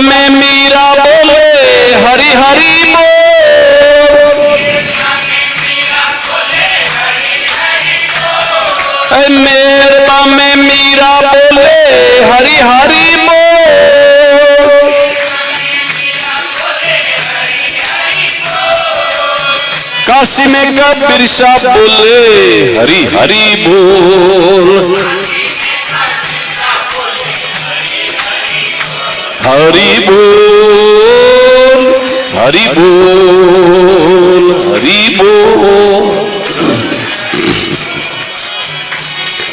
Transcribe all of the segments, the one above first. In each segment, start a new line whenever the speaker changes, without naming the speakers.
में मीरा बोले हरि हरि बोल। मेरता में मीरा बोले हरि हरि बोल। काशी में कबीर शाह बोले हरि हरि बोल। हरि बोल हरि बोल हरि बोल।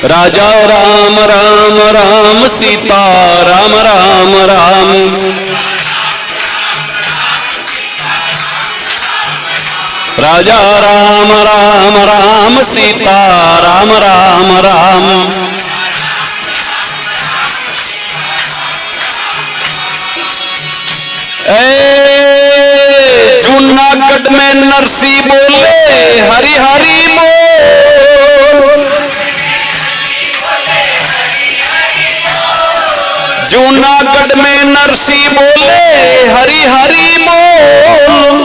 राजा राम राम राम सीता राम राम राम। राजा राम राम राम सीता राम राम राम। जूनागढ़ में नरसी बोले हरि हरि बोल। जूनागढ़ में नरसी बोले हरि हरि बोल।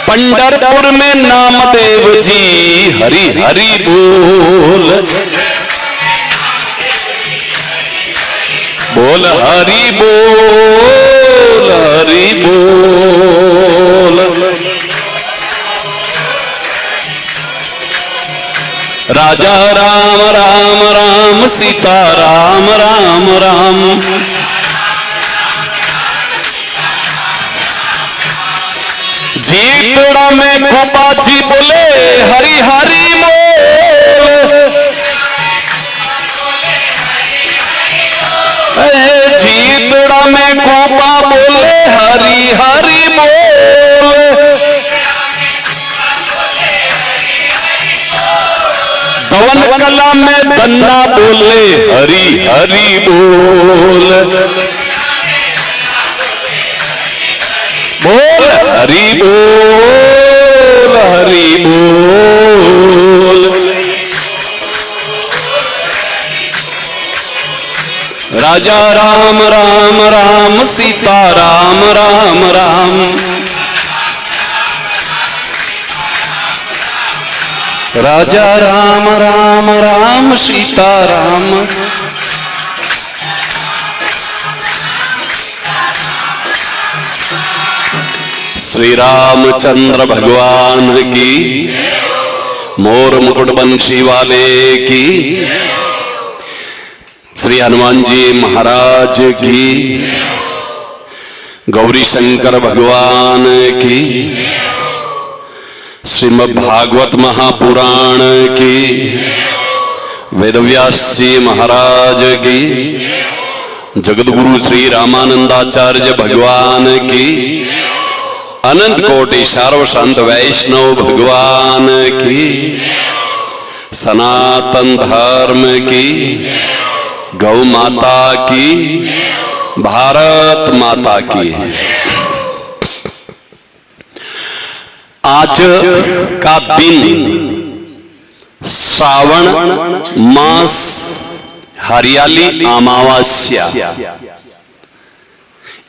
पंढरपुर में नामदेव जी हरि हरि बोल। बोल हरि बोल हरि बोल। राजा राम राम राम सीता राम राम राम। झीटड़ा में गोपा जी बोले हरि हरि बोल। झीटड़ा में गोपा बोले हरि हरि बोल। पवन कला में बन्ना बोले हरि हरि बोल। बोल हरि बोल हरि बोल। राजा राम राम राम सीता राम राम राम। राजा राम राम राम सीता राम। श्री रामचंद्र भगवान की, मोर मुकुट बंशी वाले की, श्री हनुमान जी महाराज की, गौरी शंकर भगवान की, श्रीमद् भागवत महापुराण की, वेदव्यास जी महाराज की, जगतगुरु श्री रामानंदाचार्य भगवान की, अनंत कोटि सर्व संत वैष्णव भगवान की, सनातन धर्म की, गौ माता की, भारत माता की। आज का दिन श्रावण मास हरियाली अमावस्या,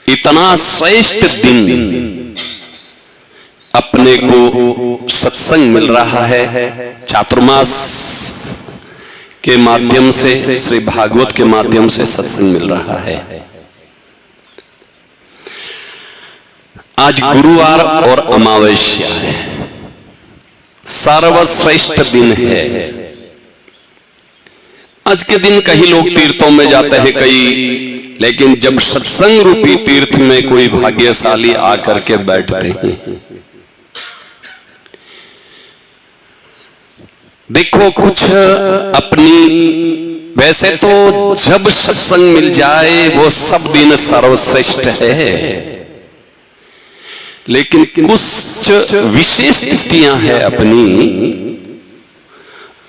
इतना श्रेष्ठ दिन अपने को सत्संग मिल रहा है। चातुर्मास के माध्यम से, श्री भागवत के माध्यम से सत्संग मिल रहा है। आज गुरुवार और अमावस्या है, सर्वश्रेष्ठ दिन है। आज के दिन कई लोग तीर्थों में जाते हैं, कई, लेकिन जब सत्संग रूपी तीर्थ में कोई भाग्यशाली आकर के बैठते हैं, देखो कुछ अपनी, वैसे तो जब सत्संग मिल जाए वो सब दिन सर्वश्रेष्ठ है, लेकिन कुछ विशेष स्थितियां हैं अपनी,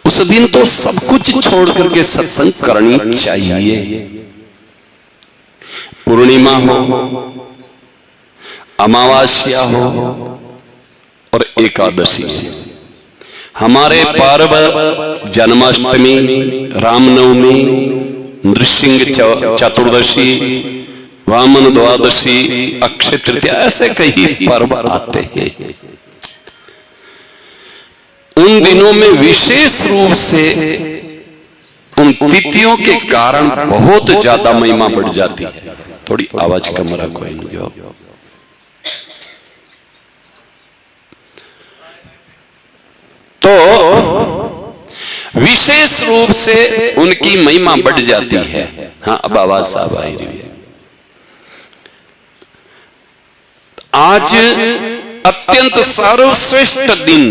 उस दिन तो सब कुछ छोड़ करके सत्संग करनी चाहिए। पूर्णिमा हो, अमावस्या हो और एकादशी। हमारे पर्व जन्माष्टमी, रामनवमी, नृसिंह चतुर्दशी, वामन द्वादशी, अक्षय तृतीया, ऐसे कई पर्व आते हैं। उन दिनों में विशेष रूप से उन तिथियों के कारण बहुत ज्यादा महिमा बढ़ जाती है। थोड़ी आवाज कम रखो इनको। तो विशेष रूप से उनकी महिमा बढ़ जाती है। हाँ, अब आवाज साफ आई रही है। आज अत्यंत सर्वश्रेष्ठ दिन,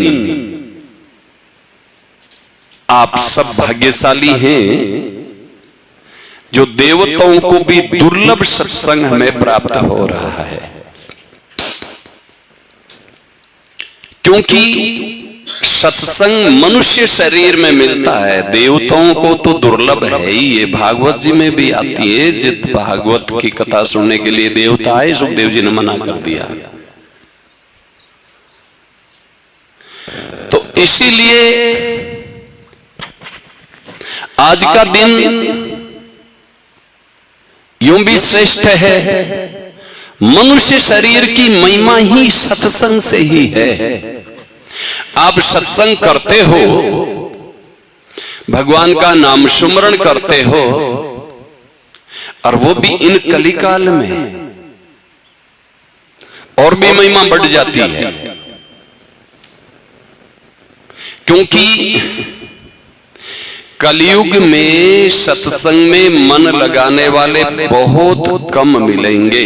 आप सब भाग्यशाली हैं जो देवताओं को भी दुर्लभ सत्संग हमें प्राप्त हो रहा है, क्योंकि सत्संग मनुष्य शरीर में मिलता है, देवताओं को तो दुर्लभ है ही। ये भागवत जी में भी आती है, जित भागवत की कथा सुनने के लिए देवता आए, सुखदेव जी ने मना कर दिया। तो इसीलिए आज का दिन यूं भी श्रेष्ठ है। मनुष्य शरीर की महिमा ही सत्संग से ही है। आप सत्संग करते हो, भगवान का नाम सुमरण करते हो, और वो भी इन कलिकाल में, और भी महिमा बढ़ जाती है। क्योंकि कलयुग में सत्संग में मन लगाने वाले बहुत कम मिलेंगे।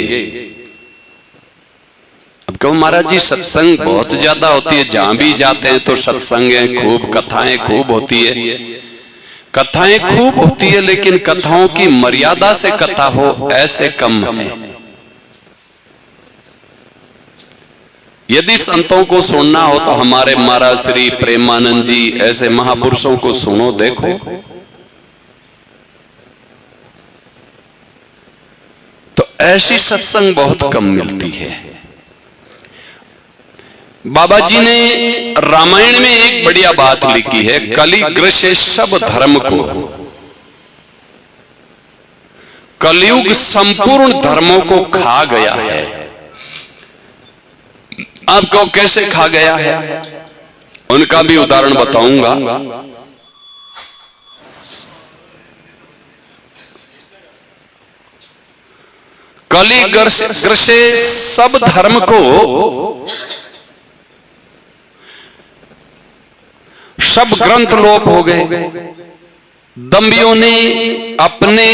अब कहो महाराज जी सत्संग बहुत ज्यादा होती है, जहां भी जाते हैं तो सत्संग है खूब, कथाएं खूब होती है। कथाएं खूब होती है, लेकिन कथाओं की मर्यादा से कथा हो ऐसे कम है। यदि संतों को सुनना हो तो हमारे महाराज श्री प्रेमानंद जी ऐसे महापुरुषों को सुनो, देखो। तो ऐसी सत्संग बहुत कम मिलती है। बाबा जी ने रामायण में एक बढ़िया बात लिखी है, कलिग्रसे सब धर्म को, कलयुग संपूर्ण धर्मों को खा गया है। आपको कैसे खा गया है उनका भी उदाहरण बताऊंगा। कलिग्रसे सब धर्म को, सब ग्रंथ लोप हो गए। दंभियों ने अपने,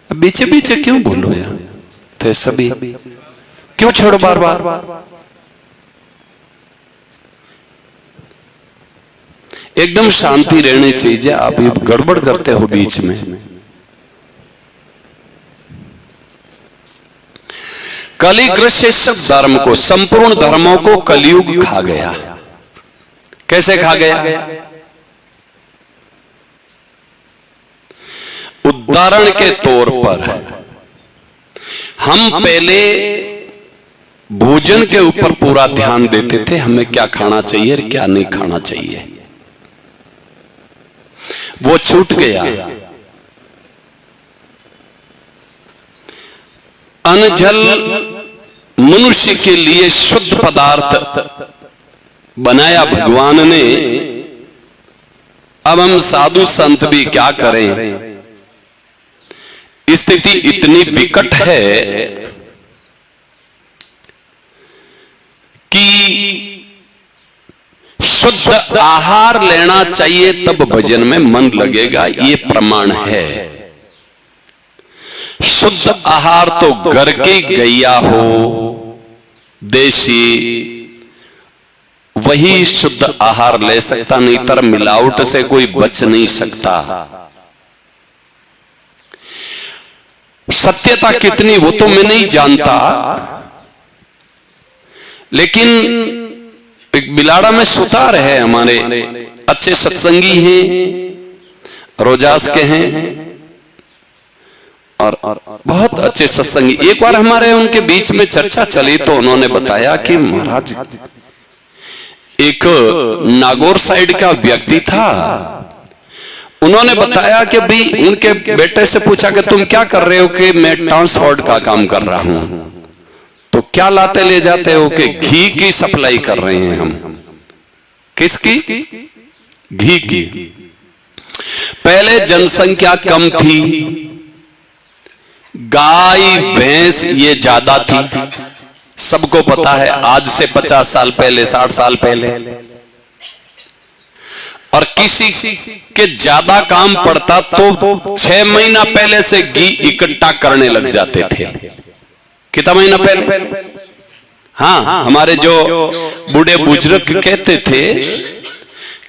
बीचे बीचे क्यों बोलो यार, थे सभी क्यों छोड़ो बार बार। एकदम शांति रहनी चाहिए, आप ये गड़बड़ करते हो बीच में। कलिग्रसे सब धर्म को, संपूर्ण धर्मों को कलयुग खा गया। कैसे खा गया? उदाहरण के तौर पर हम पहले भोजन के ऊपर पूरा ध्यान देते थे, हमें क्या खाना चाहिए और क्या नहीं खाना चाहिए, वो छूट गया। अन्न जल मनुष्य के लिए शुद्ध पदार्थ बनाया भगवान ने। अब हम साधु संत भी क्या करें, स्थिति इतनी विकट है कि शुद्ध आहार लेना चाहिए तब भजन में मन लगेगा, ये प्रमाण है। शुद्ध आहार तो घर की गैया हो, देसी, वही शुद्ध आहार ले सकता, नहीं तर मिलावट से कोई बच नहीं सकता। सत्यता कितनी वो तो मैं नहीं जानता, लेकिन एक बिलाड़ा में सुतार है, हमारे अच्छे सत्संगी हैं, रोजास के हैं और बहुत अच्छे सत्संगी। एक बार हमारे उनके बीच में चर्चा चली तो उन्होंने बताया कि महाराज एक नागौर साइड का व्यक्ति था, उन्होंने बताया कि भाई उनके बेटे से पूछा कि तुम क्या कर रहे हो, कि मैं ट्रांसपोर्ट का काम कर रहा हूं। तो क्या लाते ले जाते हो, कि घी की सप्लाई कर रहे हैं हम। किसकी? घी की। पहले जनसंख्या कम थी, गाय भैंस ये ज्यादा थी, सबको पता है। आज से 50 साल पहले, 60 साल पहले, और किसी के ज्यादा काम पड़ता तो 6 महीना पहले से घी इकट्ठा करने लग जाते थे। कितना महीना पहले? हाँ, हमारे जो बूढ़े बुजुर्ग कहते थे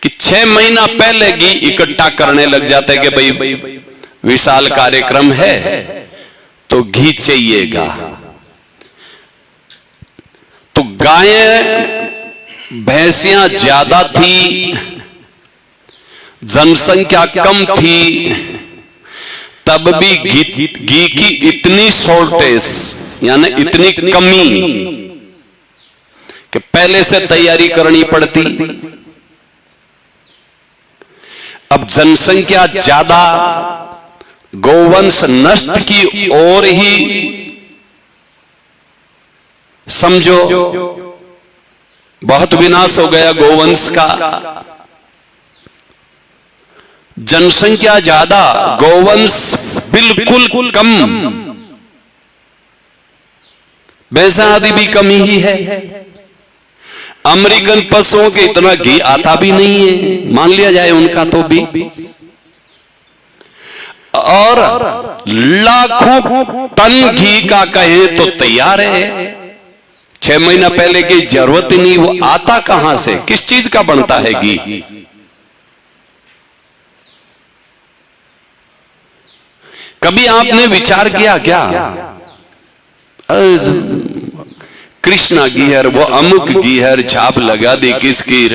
कि 6 महीना पहले घी इकट्ठा करने लग जाते कि भाई विशाल कार्यक्रम है तो घी चाहिएगा। तो गायें भैंसियां ज्यादा थी, जनसंख्या कम थी, तब भी घी की इतनी शॉर्टेज यानी इतनी कमी कि पहले से तैयारी करनी पड़ती। अब जनसंख्या ज्यादा, गौवंश नष्ट की ओर ही समझो, बहुत विनाश हो गया गौवंश का। जनसंख्या ज्यादा, गौवंश बिल्कुल कम, भैंसा आदि भी कमी ही है। अमेरिकन पशुओं के इतना घी आता भी नहीं है, मान लिया जाए उनका तो भी। और लाखों टन घी का कहें तो तैयार है। 6 महीना पहले की जरूरत ही नहीं, वो आता कहां से, किस चीज का बनता है घी? कभी आपने विचार किया क्या? कृष्णा घी है, वो अमुक घी है, छाप लगा दी किसकी,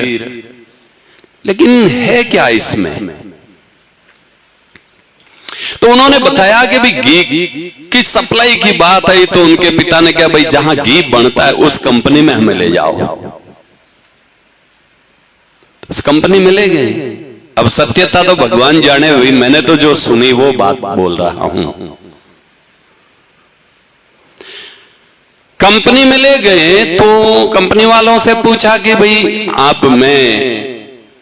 लेकिन है क्या इसमें? तो उन्होंने बताया कि भाई घी की सप्लाई की बात आई तो उनके पिता ने कहा भाई जहां घी बनता है उस कंपनी में हमें ले जाओ। तो उस कंपनी में ले गए। अब सत्यता तो भगवान जाने हुई, मैंने तो जो सुनी वो बात बोल रहा हूं। कंपनी में ले गए तो कंपनी वालों से पूछा कि भाई आप, मैं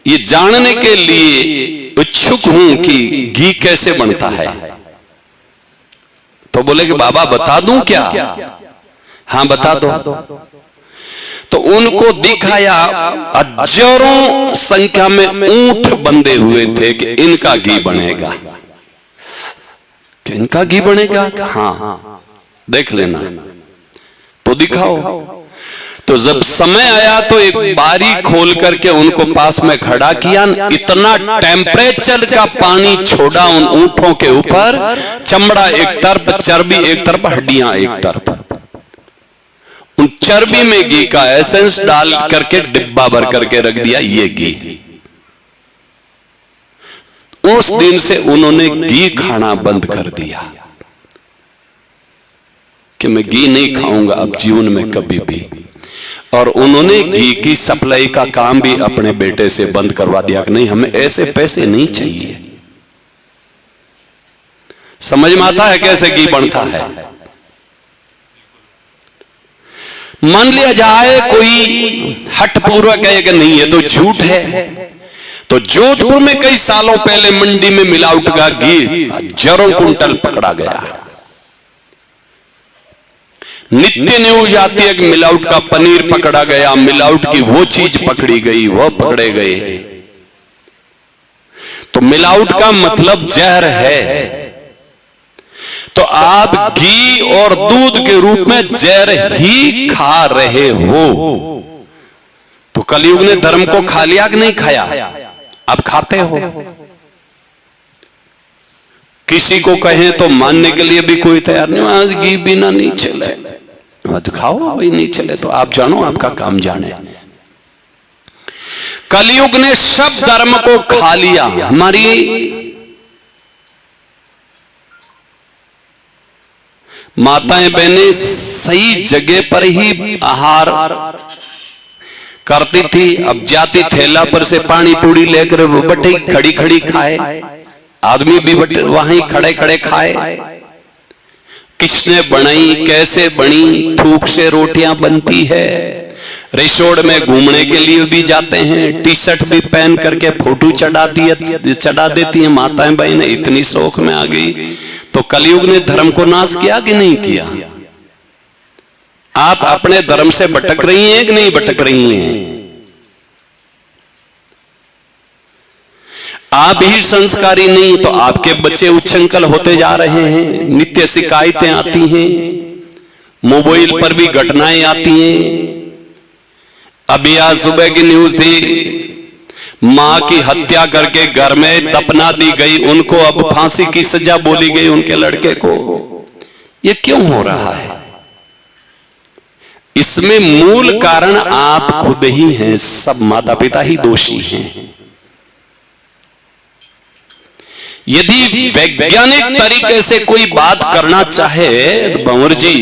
ये जानने के लिए इच्छुक हूं कि घी कैसे बनता है। तो बोले कि बाबा बता दूं क्या? हाँ बता दो। तो उनको दिखाया, हजारों संख्या में ऊंट बंधे हुए थे कि इनका घी बनेगा, कि इनका घी बनेगा। हाँ देख लेना, तो दिखाओ। तो जब समय आया तो एक बारी खोल करके उनको पास में खड़ा किया, इतना टेम्परेचर का पानी छोड़ा उन ऊंटों के ऊपर, चमड़ा एक तरफ, चर्बी एक तरफ, हड्डियां एक तरफ। उन चर्बी में घी का एसेंस डाल करके डिब्बा भर करके रख दिया, ये घी। उस दिन से उन्होंने घी खाना बंद कर दिया कि मैं घी नहीं खाऊंगा अब जीवन में कभी भी। और उन्होंने घी की सप्लाई का काम भी अपने बेटे से बंद करवा दिया कि नहीं, हमें ऐसे पैसे नहीं चाहिए। समझ में आता है कैसे घी बनता है? मान लिया जाए कोई हठपूर्वक है कि नहीं ये तो झूठ है, तो जोधपुर में कई सालों पहले मंडी में मिलावट का घी हजारों कुंटल पकड़ा गया। नित्य न्यूज आती है कि मिलावट का पनीर पकड़ा गया, मिलावट की वो चीज पकड़ी गई, वो पकड़े गए। तो मिलावट का मतलब जहर है। तो आप घी और दूध के रूप में जहर ही खा रहे हो। तो कलयुग ने धर्म को खा लिया कि नहीं खाया? आप खाते हो। किसी को कहें तो मानने के लिए भी कोई तैयार नहीं, आज घी बिना नहीं चले। दिखाओ भाई, नहीं चले तो आप जानो, आपका काम जाने। कलयुग ने सब धर्म को खा लिया। हमारी माताएं बहनें सही जगह पर ही आहार करती थी। अब जाती थैला पर से पानी पूड़ी लेकर वो बैठी खड़ी खड़ी खाए। आदमी भी वहीं खड़े खड़े खाए। किसने बनाई, कैसे बनी, थूक से रोटियां बनती है। रिसोर्ट में घूमने के लिए भी जाते हैं, टी शर्ट भी पहन करके फोटो चढ़ा देती हैं माताएं बहनें, इतनी शौक में आ गई। तो कलयुग ने धर्म को नाश किया कि नहीं किया? आप अपने धर्म से भटक रही हैं कि नहीं भटक रही हैं? आप ही संस्कारी नहीं तो आपके बच्चे उच्छृंखल होते जा रहे हैं। नित्य शिकायतें आती हैं, मोबाइल पर भी घटनाएं आती हैं। अभी आज सुबह की न्यूज थी, मां की हत्या करके घर में दफना दी गई, उनको अब फांसी की सजा बोली गई उनके लड़के को। ये क्यों हो रहा है? इसमें मूल कारण आप खुद ही हैं, सब माता पिता ही दोषी हैं। यदि वैज्ञानिक तरीके से कोई बात करना चाहे तो भंवर जी,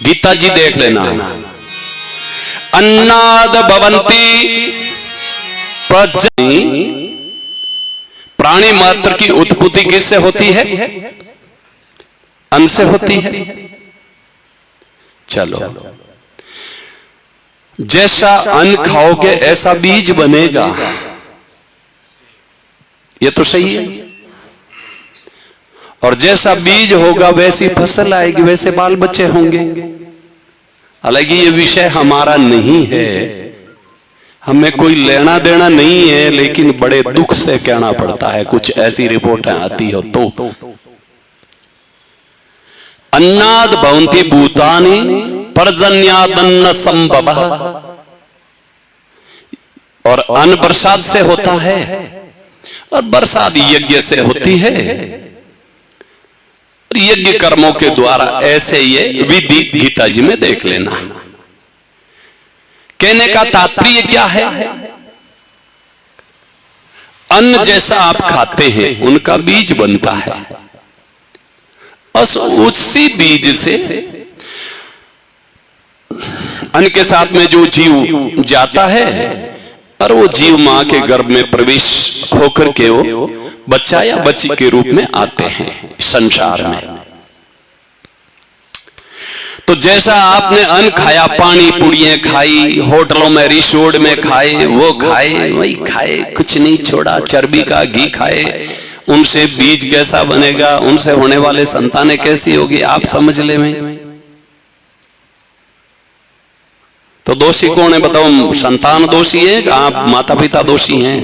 गीता जी देख लेना, अन्नाद भवन्ति प्रजनि, प्राणी मात्र की उत्पत्ति किससे होती है? अन्न से होती है। चलो, जैसा अन्न खाओगे ऐसा बीज बनेगा, ये तो सही है। और जैसा बीज होगा वैसी फसल आएगी, वैसे बाल बच्चे होंगे। हालांकि ये विषय हमारा नहीं है, हमें कोई लेना देना नहीं है, लेकिन बड़े दुख से कहना पड़ता है, कुछ ऐसी रिपोर्टें आती हो तो। अन्नाद भवन्ति भूतानि पर्जन्यादन्न संभवः, और अन्न बरसात से होता है, और बरसात यज्ञ से होती है। यज्ञ कर्मों के द्वारा ऐसे ये विधि गीता जी में देख लेना। कहने का तात्पर्य क्या है? अन्न जैसा आप खाते हैं उनका बीज बनता है, बस उसी बीज से अन्न के साथ में जो जीव जाता है, और वो जीव मां के गर्भ में प्रवेश होकर के वो बच्चा या बच्ची के रूप में आते हैं संसार में। तो जैसा आपने अन्न खाया, पानी पुड़ियां खाई, होटलों में रिसोर्ट में खाए, वो खाए, वही खाए, कुछ नहीं छोड़ा, चर्बी का घी खाए, उनसे बीज कैसा बनेगा, उनसे होने वाले संतानें कैसी होगी, आप समझ ले। में तो दोषी कौन है बताओ? संतान दोषी है कि आप माता पिता दोषी हैं?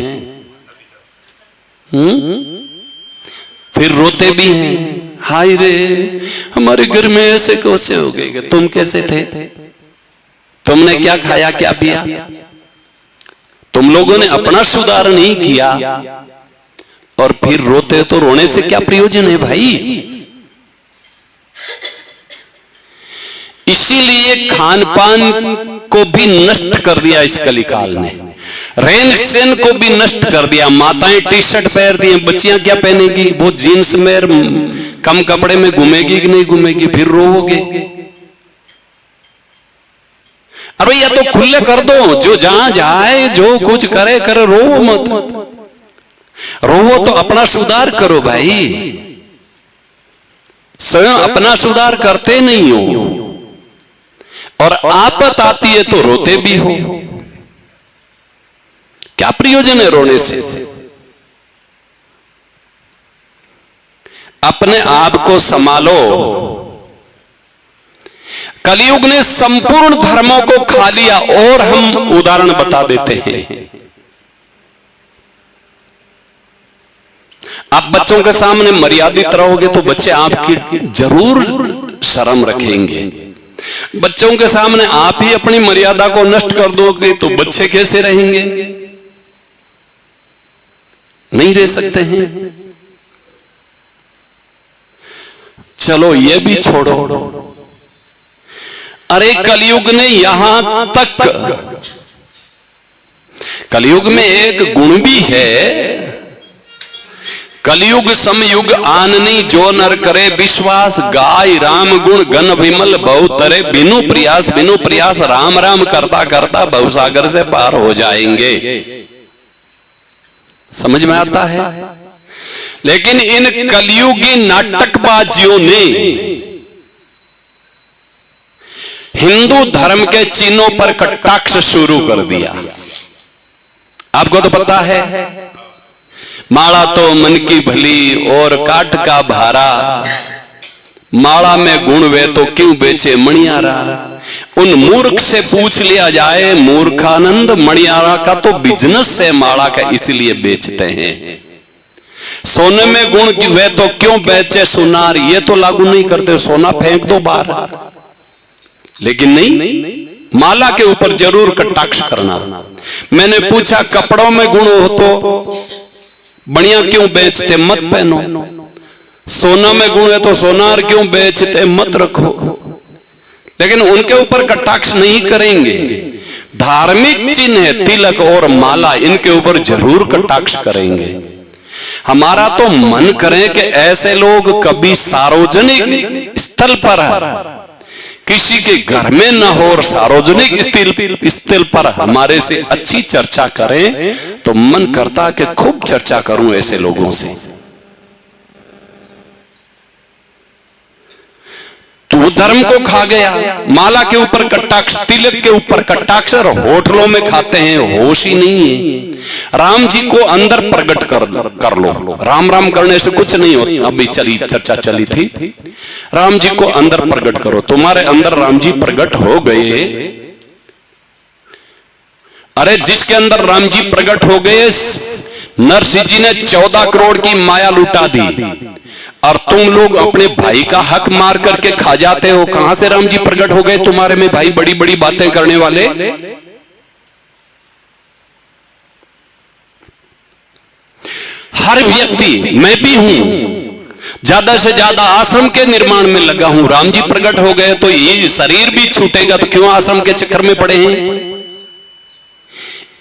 फिर रोते भी हैं, हाय रे हमारे घर में ऐसे कैसे हो गए, तुम कैसे थे, तुमने क्या खाया क्या पिया, तुम लोगों ने अपना सुधार नहीं किया, और फिर रोते। तो रोने से क्या प्रयोजन है भाई? इसीलिए खान पान को भी नष्ट कर दिया इस कलिकाल ने, रहन सहन को भी नष्ट कर दिया। माताएं टी शर्ट पहनती हैं, बच्चियां क्या पहनेगी? वो जीन्स में कम कपड़े में घूमेगी कि नहीं घूमेगी? फिर रोवोगे। अरे या तो खुले कर दो, जो जहां जाए जो कुछ करे करे, रोवो मत। रोवो तो अपना सुधार करो भाई, स्वयं अपना सुधार करते नहीं हो, और आपत आती है तो रोते भी हो। क्या प्रयोजन है रोने से? अपने आप को संभालो। कलयुग ने संपूर्ण धर्मों को खा लिया, और हम उदाहरण बता देते हैं। आप बच्चों के सामने मर्यादित रहोगे तो बच्चे आपकी जरूर शर्म रखेंगे। बच्चों के सामने आप ही अपनी मर्यादा को नष्ट कर दोगे तो बच्चे कैसे रहेंगे? नहीं रह सकते हैं। चलो ये भी छोड़ो, अरे कलयुग ने यहां तक, कलयुग में एक गुण भी है, कलयुग समयुग आननी जो नर करे विश्वास, गाय राम गुण गण विमल बहु तरे, बिनु प्रयास राम राम करता करता भवसागर से पार हो जाएंगे। समझ में आता है? लेकिन इन कलयुगी नाटकबाजियों ने हिंदू धर्म के चिन्हों पर कटाक्ष शुरू कर दिया। आपको तो पता है, माला तो मन की भली और काट का भारा, माला में गुण वे तो क्यों बेचे मणियारा। उन मूर्ख से पूछ लिया जाए, मूर्खानंद मणियारा का तो बिजनेस है माला का, इसलिए बेचते हैं। सोने में गुण वे तो क्यों बेचे सुनार, ये तो लागू नहीं करते, सोना फेंक दो बाहर। लेकिन नहीं, माला के ऊपर जरूर कटाक्ष करना। मैंने पूछा कपड़ों में गुण हो तो बढ़िया क्यों बेचते, मत पहनो। सोना में गुण है तो सोनार क्यों बेचते, मत रखो। लेकिन उनके ऊपर कटाक्ष नहीं करेंगे। धार्मिक चिन्ह तिलक और माला, इनके ऊपर जरूर कटाक्ष करेंगे। हमारा तो मन करे कि ऐसे लोग कभी सार्वजनिक स्थल पर किसी के घर में न हो और सार्वजनिक स्थल पर हमारे से अच्छी चर्चा करें, तो मन करता कि खूब चर्चा करूं ऐसे लोगों से। तो वो धर्म को खा गया। माला के ऊपर कटाक्ष, तिलक के ऊपर कटाक्ष, और होटलों में खाते हैं, होश ही नहीं है। राम जी को अंदर प्रकट कर लो। राम राम करने से कुछ नहीं होता। अभी चर्चा चली थी, राम जी को अंदर प्रकट करो। तुम्हारे अंदर राम जी प्रकट हो गए। अरे जिसके अंदर राम जी प्रकट हो गए, नरसिंह जी ने 14 करोड़ की माया लुटा दी, और तुम लोग अपने भाई का हक मार करके खा जाते हो। कहां से राम जी प्रकट हो गए तुम्हारे में भाई, बड़ी बड़ी बातें करने वाले। हर व्यक्ति, मैं भी हूं, ज्यादा से ज्यादा आश्रम के निर्माण में लगा हूं। राम जी प्रकट हो गए तो ये शरीर भी छूटेगा, तो क्यों आश्रम के चक्कर में पड़े हैं।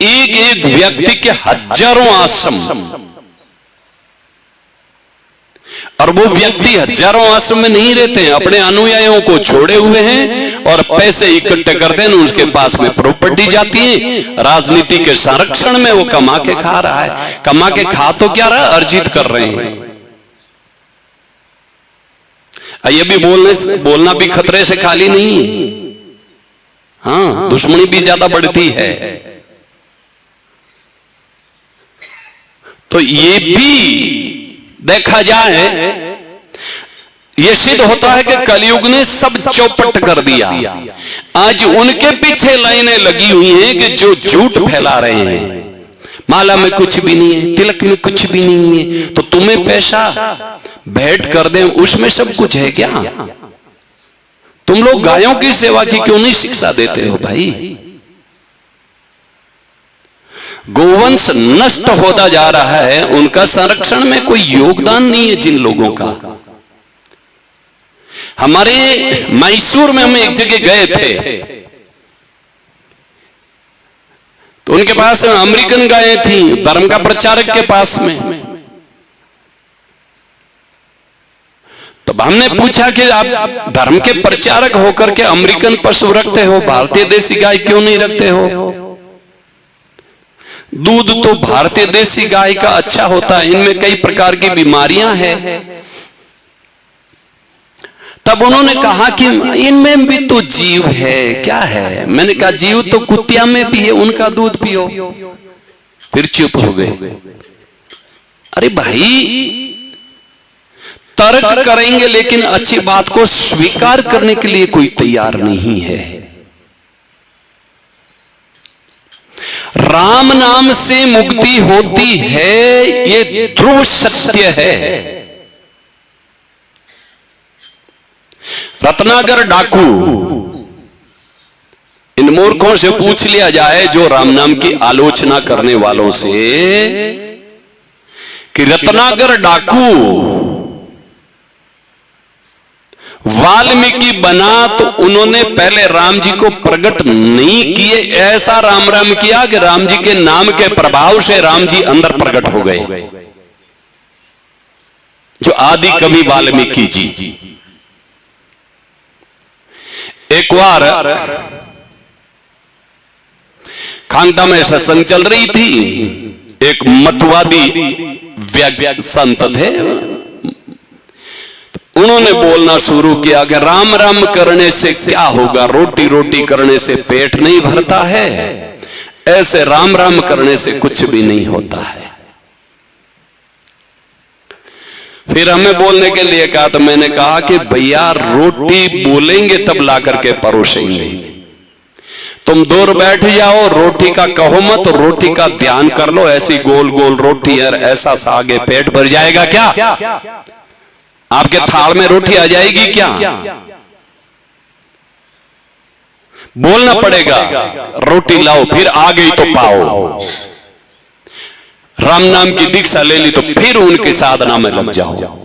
एक एक व्यक्ति के हजारों आश्रम, और वो व्यक्ति हजारों आश्रम में नहीं रहते हैं, अपने अनुयायियों को छोड़े हुए हैं और पैसे इकट्ठे करते हैं। उसके पास में प्रॉपर्टी जाती है, राजनीति के संरक्षण में वो कमा के खा रहा है। कमा के खा तो क्या रहा, अर्जित कर रहे हैं। ये भी बोलना भी खतरे से खाली नहीं है। हाँ, दुश्मनी भी ज्यादा बढ़ती है। तो ये भी देखा जाए, यह सिद्ध होता है कि कलयुग ने सब चौपट कर दिया। आज उनके पीछे लाइनें लगी हुई हैं कि जो झूठ फैला रहे हैं। माला में कुछ भी नहीं है, तिलक में कुछ भी नहीं है, तो तुम्हें पैसा भेंट कर दें उसमें सब कुछ है क्या। तुम लोग गायों की सेवा की क्यों नहीं शिक्षा देते हो भाई। गोवंश नष्ट होता जा रहा है, उनका संरक्षण में कोई योगदान नहीं है जिन लोगों का। हमारे मैसूर में हम एक जगह गए थे, तो उनके पास अमेरिकन गायें थी, धर्म का प्रचारक के पास में। तब हमने पूछा कि आप धर्म के प्रचारक होकर के अमेरिकन पशु रखते हो, भारतीय देसी गाय क्यों नहीं रखते हो। दूध तो भारतीय देसी गाय का अच्छा होता है, इनमें कई प्रकार की बीमारियां हैं। तब उन्होंने कहा कि इनमें भी तो जीव है। क्या है? मैंने कहा जीव तो कुत्तिया में भी है, उनका दूध पियो। फिर चुप हो गए। अरे भाई, तर्क करेंगे लेकिन अच्छी बात को स्वीकार करने के लिए कोई तैयार नहीं है। राम नाम से मुक्ति होती है, ये ध्रुव सत्य है। रत्नाकर डाकू, इन मूर्खों से पूछ लिया जाए जो राम नाम की आलोचना करने वालों से, कि रत्नाकर डाकू वाल्मीकि बना तो उन्होंने पहले राम जी को प्रकट नहीं किए, ऐसा राम राम किया कि राम जी के नाम के प्रभाव से राम जी अंदर प्रकट हो गए, जो आदि कवि वाल्मीकि जी। एक बार खांगटा में सत्संग चल रही थी, एक मतवादी संत थे, उन्होंने बोलना शुरू किया कि राम राम करने से क्या होगा, रोटी रोटी करने से पेट नहीं भरता है, ऐसे राम राम करने से कुछ भी नहीं होता है। फिर हमें बोलने के लिए कहा, तो मैंने कहा कि भैया रोटी बोलेंगे तब ला करके परोसेंगे, तुम दूर बैठ जाओ, रोटी का कहो मत, रोटी का ध्यान कर लो, ऐसी गोल गोल रोटी है, ऐसा सा आगे पेट भर जाएगा क्या? आपके थाल में रोटी आ जाएगी क्या? बोलना पड़ेगा, रोटी लाओ, फिर आ गई तो पाओ। राम नाम की दीक्षा ले ली तो फिर उनकी साधना में लग जाओ।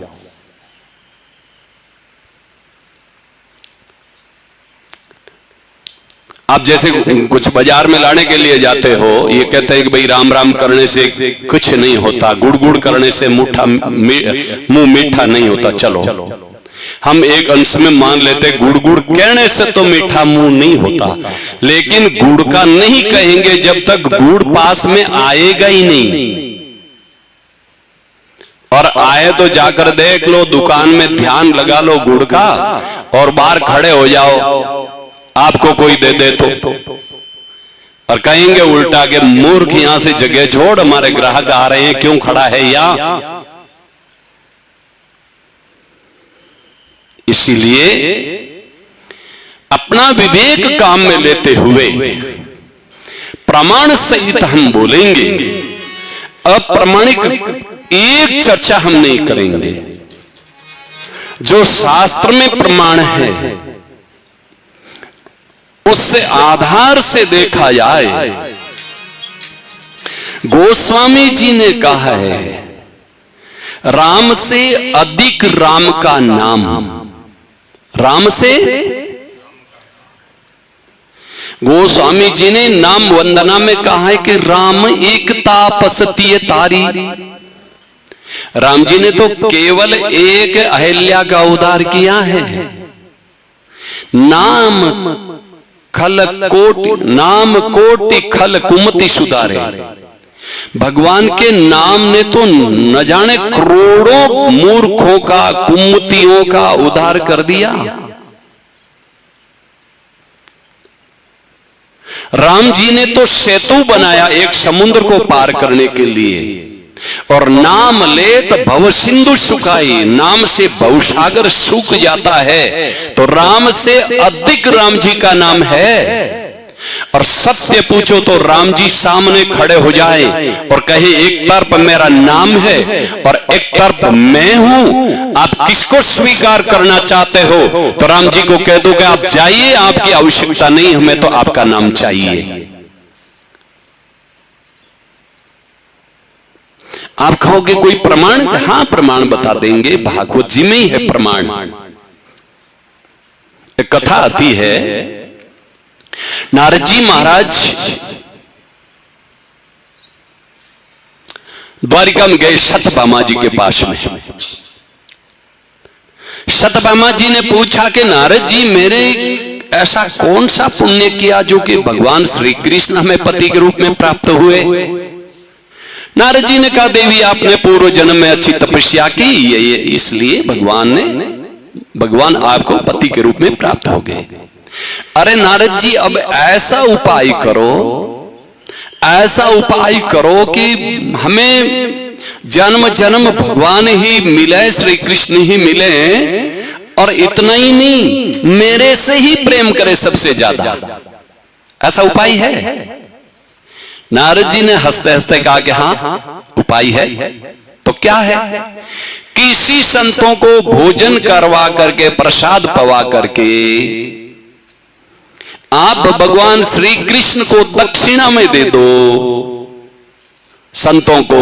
आप जैसे कुछ बाजार में लाने के लिए जाते हो, ये कहते हैं कि भाई राम राम करने से कुछ नहीं होता, गुड़ गुड़ करने से मुंह मीठा नहीं होता। चलो हम एक अंश में मान लेते, गुड़ गुड़ कहने से तो मीठा मुंह नहीं होता, लेकिन गुड़ का नहीं कहेंगे जब तक गुड़ पास में आएगा ही नहीं। और आए तो जाकर देख लो, दुकान में ध्यान लगा लो गुड़ का, और बाहर खड़े हो जाओ, आपको कोई दे दे तो, और कहेंगे उल्टा के मूर्ख यहां से जगह छोड़, हमारे ग्राहक आ रहे हैं, क्यों खड़ा है यहां। इसीलिए अपना विवेक काम में लेते हुए प्रमाण सहित हम बोलेंगे, अप्रमाणिक एक चर्चा हम नहीं करेंगे। जो शास्त्र में प्रमाण है उससे आधार से देखा जाए। गोस्वामी जी ने कहा है, राम से अधिक राम का नाम, राम से। गोस्वामी जी ने नाम वंदना में कहा है कि राम एकता पसतीय तारी। राम जी ने तो केवल एक अहिल्या का उद्धार किया है। नाम खल कोटि, नाम कोटि खल कुमति सुधारे। भगवान के नाम ने तो न जाने करोड़ों मूर्खों का, कुमतियों का उद्धार कर दिया। राम जी ने तो सेतु बनाया एक समुद्र को पार करने के लिए, और नाम ले तो भव सिंधु सुखाई, नाम से भवसागर सूख जाता है। तो राम से अधिक राम जी का नाम है। और सत्य पूछो तो राम जी सामने खड़े हो जाए और कहे, एक तरफ मेरा नाम है और एक तरफ मैं हूं, आप किसको स्वीकार करना चाहते हो? तो राम जी को कह दो कि आप जाइए, आपकी आवश्यकता नहीं, हमें तो आपका नाम चाहिए। आप कहोगे कोई प्रमाण? हाँ, प्रमाण बता देंगे, भागवत जी में ही है प्रमाण। एक कथा आती है, नारद जी महाराज द्वारिका में गए सत्यभामा जी के पास में। सत्यभामा जी ने पूछा कि नारद जी, मेरे ऐसा कौन सा पुण्य किया जो कि भगवान श्री कृष्ण हमें पति के रूप में प्राप्त हुए? नारद जी ने कहा, देवी आपने पूर्व जन्म में अच्छी तपस्या की, ये इसलिए भगवान आपको पति के रूप में प्राप्त हो गए। अरे नारद जी, अब ऐसा उपाय करो, ऐसा उपाय करो कि हमें जन्म जन्म भगवान ही मिले, श्री कृष्ण ही मिले, और इतना ही नहीं, मेरे से ही प्रेम करे सबसे ज्यादा। ऐसा उपाय है? नारद जी ने हंसते हंसते कहा कि हाँ, उपाय है। तो क्या है? किसी संतों को भोजन करवा करके, प्रसाद पवा करके आप भगवान श्री कृष्ण को दक्षिणा में दे दो संतों को,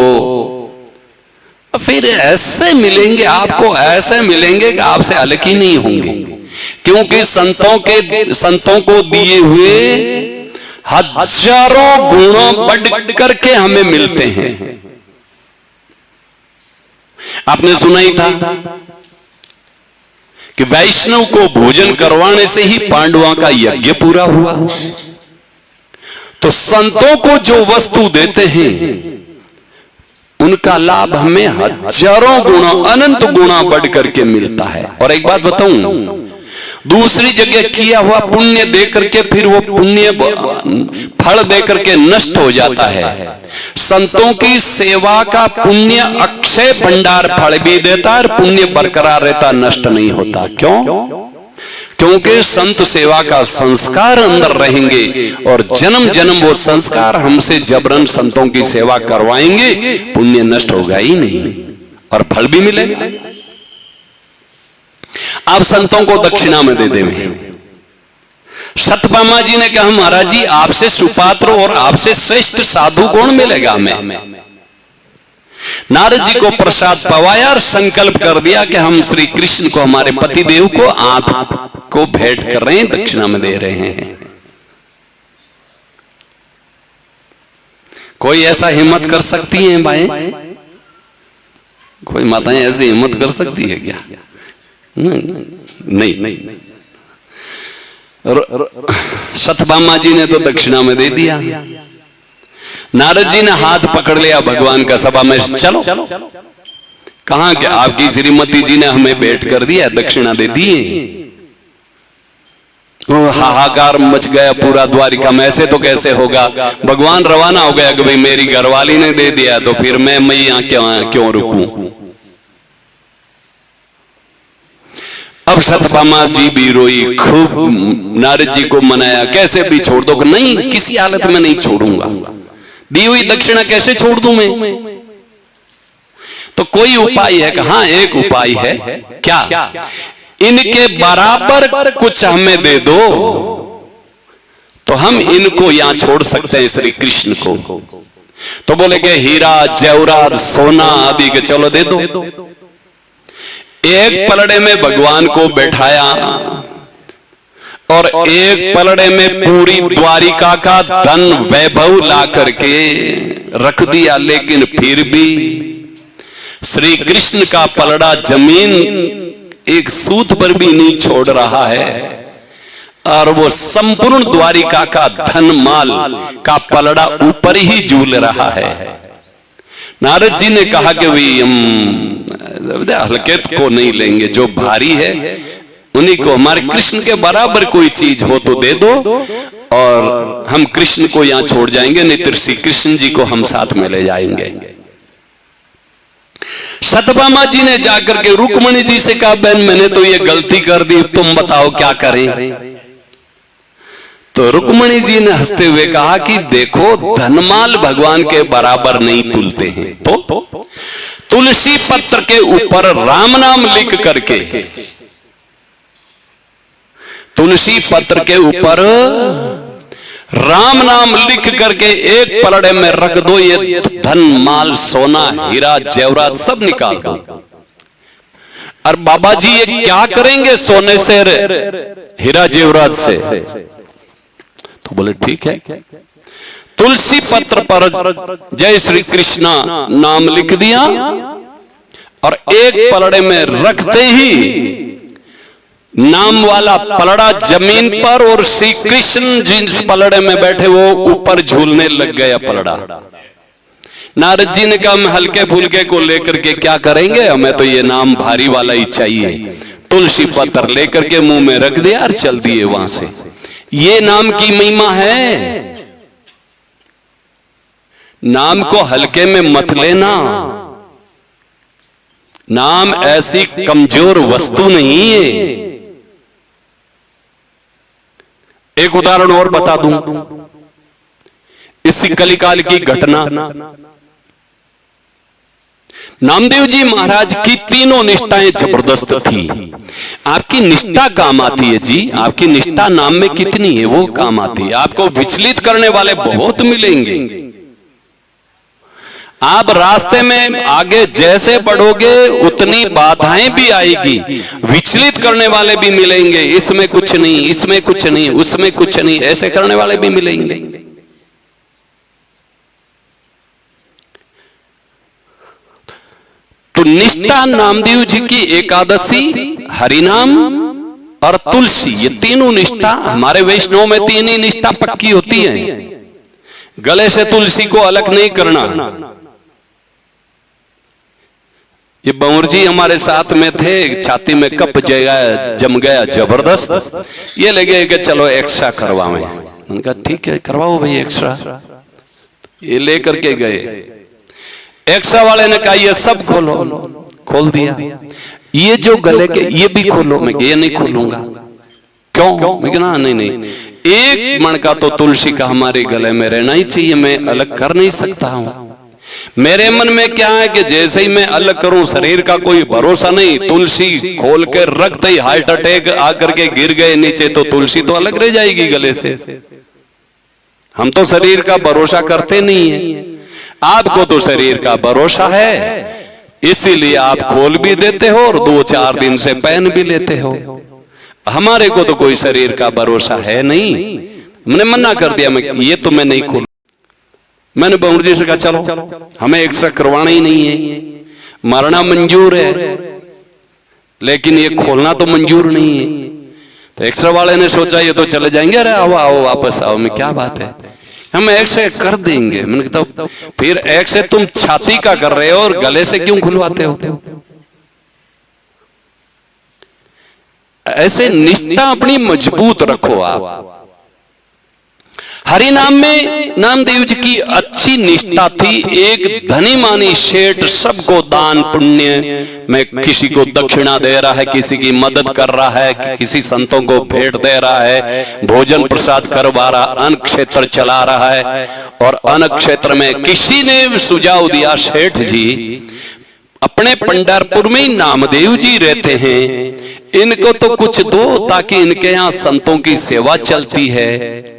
फिर ऐसे मिलेंगे आपको, ऐसे मिलेंगे कि आपसे अलग ही नहीं होंगे। क्योंकि संतों को दिए हुए हजारों गुणों बढ़ करके हमें मिलते हैं। आपने सुना ही था कि वैष्णव को भोजन करवाने से ही पांडवों का यज्ञ पूरा हुआ। तो संतों को जो वस्तु देते हैं उनका लाभ हमें हजारों गुना, अनंत गुना बढ़ करके मिलता है। और एक बात बताऊं, दूसरी जगह किया हुआ पुण्य दे करके फिर वो पुण्य फल दे करके नष्ट हो जाता है। संतों की सेवा का पुण्य अक्षय भंडार फल भी देता है और पुण्य बरकरार रहता, नष्ट नहीं होता। क्यों? क्योंकि संत सेवा का संस्कार अंदर रहेंगे और जन्म जन्म वो संस्कार हमसे जबरन संतों की सेवा करवाएंगे, पुण्य नष्ट होगा ही नहीं और फल भी मिलेगा। आप संतों को दक्षिणा में दे देंगे। सत्यभामा जी ने कहा, महाराज जी आपसे सुपात्र और आपसे श्रेष्ठ साधु कौन मिलेगा हमें? नारद जी को प्रसाद पवाया और संकल्प कर दिया कि हम श्री कृष्ण को, हमारे पति देव को आपको भेंट कर रहे हैं, दक्षिणा में दे रहे हैं। कोई ऐसा हिम्मत कर सकती है भाई? कोई माताएं ऐसी हिम्मत कर सकती है क्या? नहीं। सत्यभामा जी ने तो दक्षिणा में दे दिया। नारद जी ने हाथ पकड़ लिया भगवान का, सभा में चलो। कहां क्या आपकी श्रीमती जी ने हमें भेंट कर दिया, दक्षिणा दे दी। हाहाकार मच गया पूरा द्वारिका में, ऐसे तो कैसे होगा? भगवान रवाना हो गया कि भाई मेरी घरवाली ने दे दिया तो फिर मैं यहाँ क्यों रुकूं? अब सत्यभामा जी भी रोई, खूब नारद जी को मनाया, कैसे भी छोड़ दो। नहीं, किसी हालत में नहीं छोड़ूंगा, दी हुई दक्षिणा कैसे छोड़ दूं मैं? तो कोई उपाय है? हाँ, एक उपाय है। क्या? इनके बराबर कुछ हमें दे दो तो हम इनको यहां छोड़ सकते हैं, श्री कृष्ण को। तो बोले कि हीरा जेवरात सोना आदि के, चलो दे दो। एक पलड़े में भगवान को बैठाया और एक पलड़े में पूरी द्वारिका का धन वैभव ला करके रख दिया, लेकिन फिर भी श्री कृष्ण का पलड़ा जमीन एक सूत पर भी नहीं छोड़ रहा है और वो संपूर्ण द्वारिका का धन माल का पलड़ा ऊपर ही झूल रहा है। नारद जी ने कहा कि भाई हम हल्के को नहीं लेंगे, जो भारी है उन्हीं को, हमारे कृष्ण के बराबर कोई चीज हो तो दे दो और हम कृष्ण को यहां छोड़ जाएंगे, नहीं तो श्री कृष्ण जी को हम साथ में ले जाएंगे। सत्यभामा जी ने जाकर के रुक्मणी जी से कहा, बहन मैंने तो ये गलती कर दी, तुम बताओ क्या करें? तो रुक्मणी जी ने हंसते हुए कहा कि देखो, धनमाल भगवान के बराबर नहीं तुलते हैं, तो तुलसी पत्र के ऊपर राम नाम लिख करके, तुलसी पत्र के ऊपर राम नाम लिख करके एक पलड़े में रख दो, ये धन माल सोना हीरा जेवरात सब निकाल दो। और बाबा जी ये क्या करेंगे सोने से हीरा जेवरात से? तो बोले ठीक है। तुलसी पत्र पर जय श्री कृष्णा नाम लिख दिया और एक पलड़े में रखते ही नाम वाला पलड़ा जमीन पर और श्री कृष्ण जिस पलड़े में बैठे वो ऊपर झूलने लग गया पलड़ा। नारद जी ने कहा, हम हल्के फुल्के को लेकर के क्या करेंगे, हमें तो ये नाम भारी वाला ही चाहिए। तुलसी पत्र लेकर के मुंह में रख दिया और चल दिए वहां से। ये नाम की महिमा है, नाम को हल्के में मत लेना। नाम ऐसी कमजोर वस्तु नहीं है। एक उदाहरण और बता दूं, इसी कलिकाल की घटना। नामदेव जी महाराज की तीनों निष्ठाएं जबरदस्त थी। आपकी निष्ठा काम आती है जी, आपकी निष्ठा नाम में कितनी है वो काम आती है। आपको विचलित करने वाले बहुत मिलेंगे। आप रास्ते में आगे जैसे बढ़ोगे उतनी बाधाएं भी आएगी, विचलित करने वाले भी मिलेंगे। इसमें कुछ नहीं, इसमें कुछ नहीं, उसमें कुछ नहीं, ऐसे करने वाले भी मिलेंगे। तो निष्ठा नामदेव जी की एकादशी, हरिनाम और तुलसी, ये तीनों निष्ठा हमारे वैष्णव में तीन ही निष्ठा पक्की होती है। गले से तुलसी को अलग नहीं करना, ये बंवर जी हमारे साथ में थे, छाती में कप जम गया जबरदस्त। ये लगे कि चलो एक्स्ट्रा करवाएं। उनका ठीक है करवाओ भाई एक्स्ट्रा। ये लेकर के गए, एक्स्ट्रा वाले ने कहा ये सब खोलो, खोल दिया। ये जो गले के ये भी खोलो। मैं ये नहीं खोलूंगा। क्यों? मैं ना नहीं, एक मणका तो तुलसी का हमारे गले में रहना ही चाहिए, मैं अलग कर नहीं सकता हूं। मेरे मन में क्या है कि जैसे ही मैं अलग करूं, शरीर का कोई भरोसा नहीं, तुलसी खोल के रखते ही हार्ट अटैक आकर के गिर गए नीचे तो तुलसी तो अलग रह जाएगी गले से। हम तो शरीर का भरोसा करते नहीं है। आपको तो शरीर का भरोसा है, इसीलिए आप खोल भी देते हो और 2-4 दिन से पहन भी लेते हो। हमारे को तो कोई शरीर का भरोसा है नहीं। हमने मना कर दिया, मैं ये तो मैं नहीं खोलूं। मैंने बंवर जी से कहा चलो हमें एक्स्ट्रा करवाना ही नहीं है, मरना मंजूर है लेकिन ये खोलना तो मंजूर नहीं है। तो एक्स्ट्रा वाले ने सोचा ये तो चले जाएंगे, अरे आओ आओ वापस आओ, में क्या बात है, हम एक्स्ट्रा कर देंगे। मैंने कहा फिर एक्स्ट्रा तुम छाती का कर रहे हो और गले से क्यों खुलवाते हो? ऐसे निष्ठा अपनी मजबूत रखो आप। हरि नाम में नामदेव जी की अच्छी निष्ठा थी। एक धनी मानी सेठ सबको दान पुण्य में, किसी को दक्षिणा दे रहा है, किसी की मदद कर रहा है, किसी संतों को भेंट दे रहा है, भोजन प्रसाद करवा रहा, अन्न क्षेत्र चला रहा है। और अन्न क्षेत्र में किसी ने सुझाव दिया, सेठ जी अपने पंढरपुर में ही नामदेव जी रहते हैं, इनको तो कुछ दो ताकि इनके यहाँ संतों की सेवा चलती है।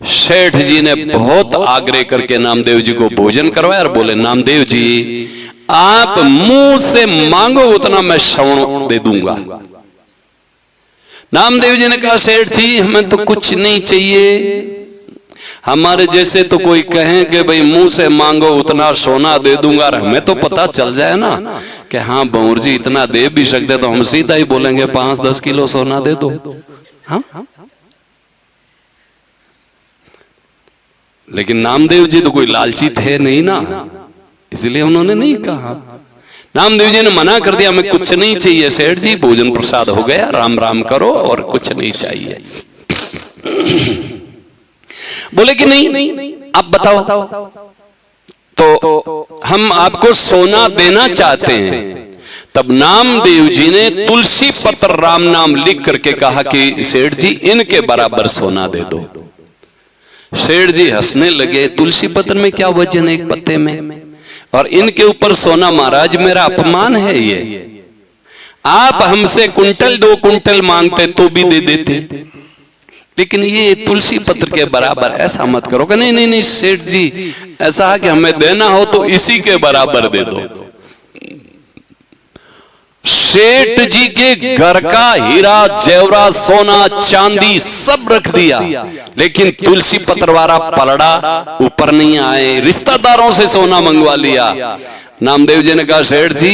सेठ जी ने बहुत आग्रह करके नामदेव जी को भोजन करवाया और बोले नामदेव जी आप मुंह से मांगो उतना मैं श्रवण दे दूंगा। नामदेव जी ने कहा सेठ जी हमें तो कुछ नहीं चाहिए, हमारे जैसे तो कोई कहे कि भाई मुंह से मांगो उतना सोना दे दूंगा, हमें तो पता चल जाए ना कि हाँ बंवर जी इतना दे भी सकते, तो हम सीधा ही बोलेंगे 5-10 किलो सोना दे दो। हाँ लेकिन नामदेव जी तो कोई लालची थे नहीं ना, इसलिए उन्होंने नहीं कहा। नामदेव जी ने मना कर दिया, हमें कुछ नहीं चाहिए सेठ जी, भोजन प्रसाद हो गया, राम राम करो और कुछ नहीं चाहिए। बोले कि नहीं आप बताओ, तो हम आपको सोना देना चाहते हैं। तब नामदेव जी ने तुलसी पत्र राम नाम लिख करके कहा कि सेठ जी इनके बराबर सोना दे दो। सेठ जी हंसने लगे, तुलसी पत्र में क्या वजन है एक पत्ते में, और इनके ऊपर सोना, महाराज मेरा अपमान है ये, आप हमसे कुंटल 2 कुंटल मांगते तो भी दे देते, लेकिन ये तुलसी पत्र के बराबर ऐसा मत करो। कि नहीं नहीं नहीं सेठ जी ऐसा है कि हमें देना हो तो इसी के बराबर दे दो। सेठ जी के घर का हीरा जेवरा सोना चांदी सब रख दिया, लेकिन तुलसी पत्र वाला पलड़ा ऊपर नहीं आए, रिश्तेदारों से सोना मंगवा लिया। नामदेव जी ने कहा सेठ जी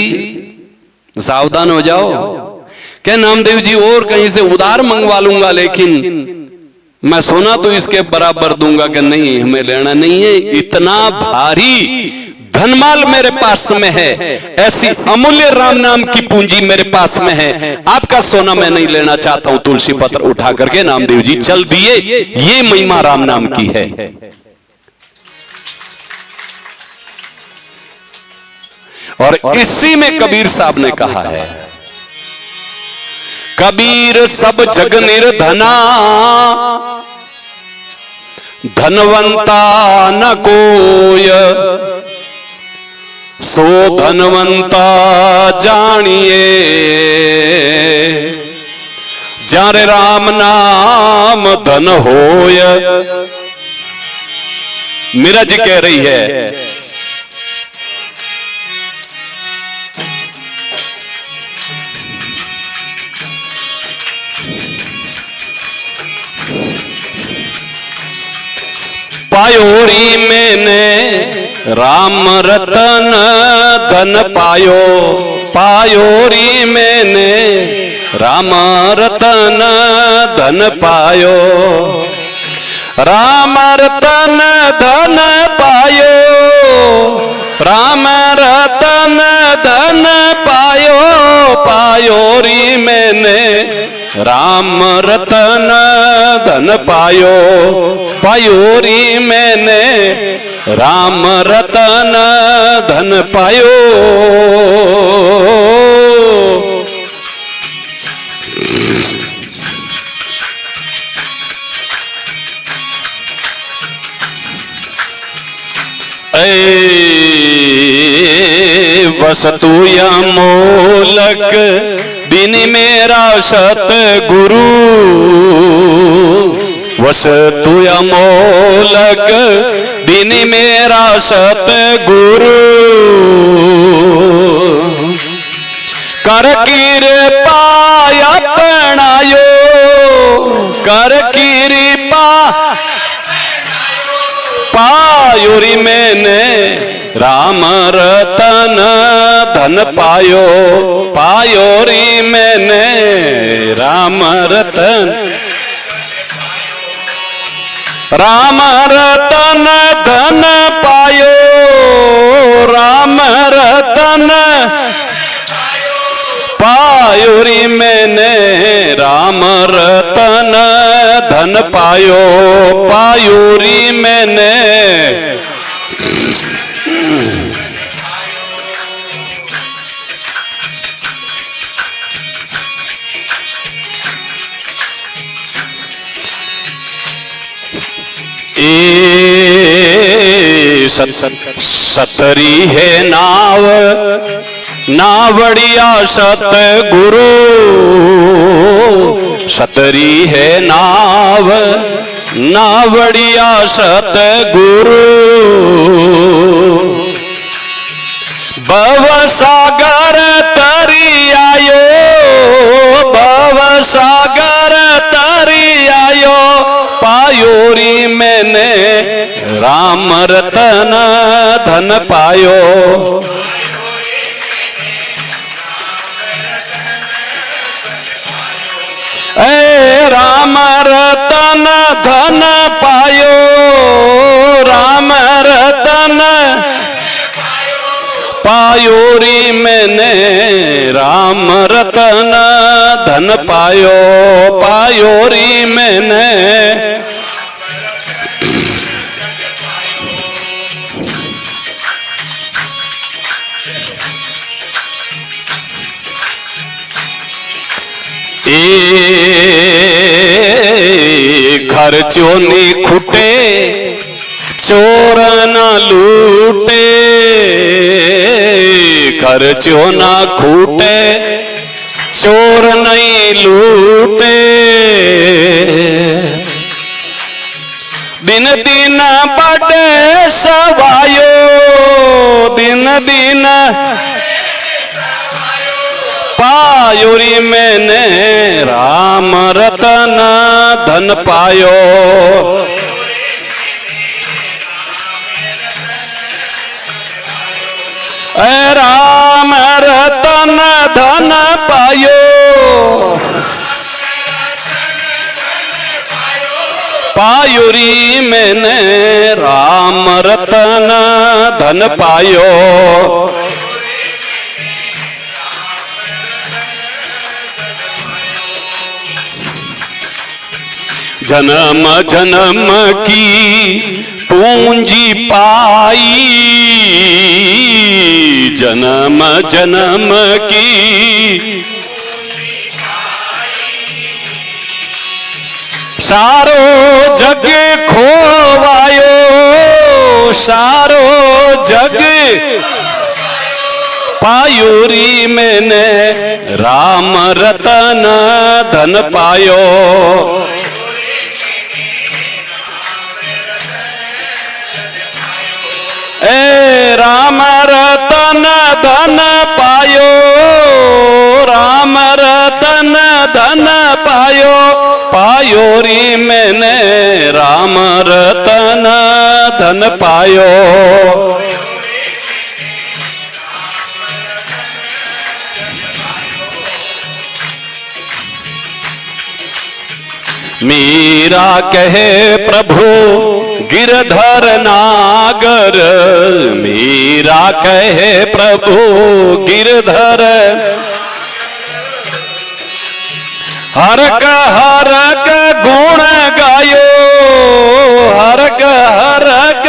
सावधान हो जाओ। क्या नामदेव जी और कहीं से उधार मंगवा लूंगा, लेकिन मैं सोना तो इसके बराबर दूंगा। कि नहीं हमें लेना नहीं है, इतना भारी धनमाल मेरे पास में है, ऐसी अमूल्य राम नाम की पूंजी मेरे पास में है, आपका सोना मैं नहीं लेना चाहता हूं। तुलसी पत्र उठा करके नामदेव जी चल दिए। ये महिमा राम नाम की है। और इसी में कबीर साहब ने कहा है, कबीर सब जग निर्धना, धनवंता न कोय, सो धनवंता जानिए, जार राम नाम धन होय। मीरा जी कह रही है, पायोरी मैंने राम रतन धन पायो, पायोरी मैंने राम रतन धन पायो, राम रतन धन पायो, राम रतन धन पायो, पायो री मैंने राम रतन धन पायो, पायो री मैंने राम रतन धन पायो। वस्तु या मोलक बिन मेरा सतगुरु, वस्तु या मोलक बिन मेरा सतगुरु, कर कृपा अपनायो, कर कृपा पायो री मैंने राम रतन धन पायो, पायो री मैंने राम रतन, राम रतन धन पायो, राम रतन पायो री मैंने राम रतन धन पायो, पायो री मैंने। सतरी है नाव, नावड़िया सतगुरु, सतरी है नाव, नावड़िया सतगुरु, भव सागर तरी आयो, भव सागर तरी आयो, पायो री मैंने राम रतन धन पायो, ए राम रतन धन पायो, राम रतन पायो री मैंने राम रतन धन पायो, पायो री मैंने। खर्चो नी खुटे चोर न लूटे, खर्चो ना खूटे चोर नहीं लूटे, दिन दिन बढ़े सवायो, दिन दिन पायो री मैंने राम रतन धन पायो, ए राम रतन धन पायो, पायो री मैंने राम रतन धन पायो, जन्म जन्म की पूंजी पाई, जन्म जन्म की सारो जग खोवायो, सारो जग पायो री मैंने राम रतन धन पायो, ए राम रतन धन पायो, राम रतन धन पायो, पायो री मैंने राम रतन धन पायो, मीरा कहे प्रभु गिरधर नागर, मीरा कहे प्रभु गिरधर, हरक हरक गुण गायो, हरक हरक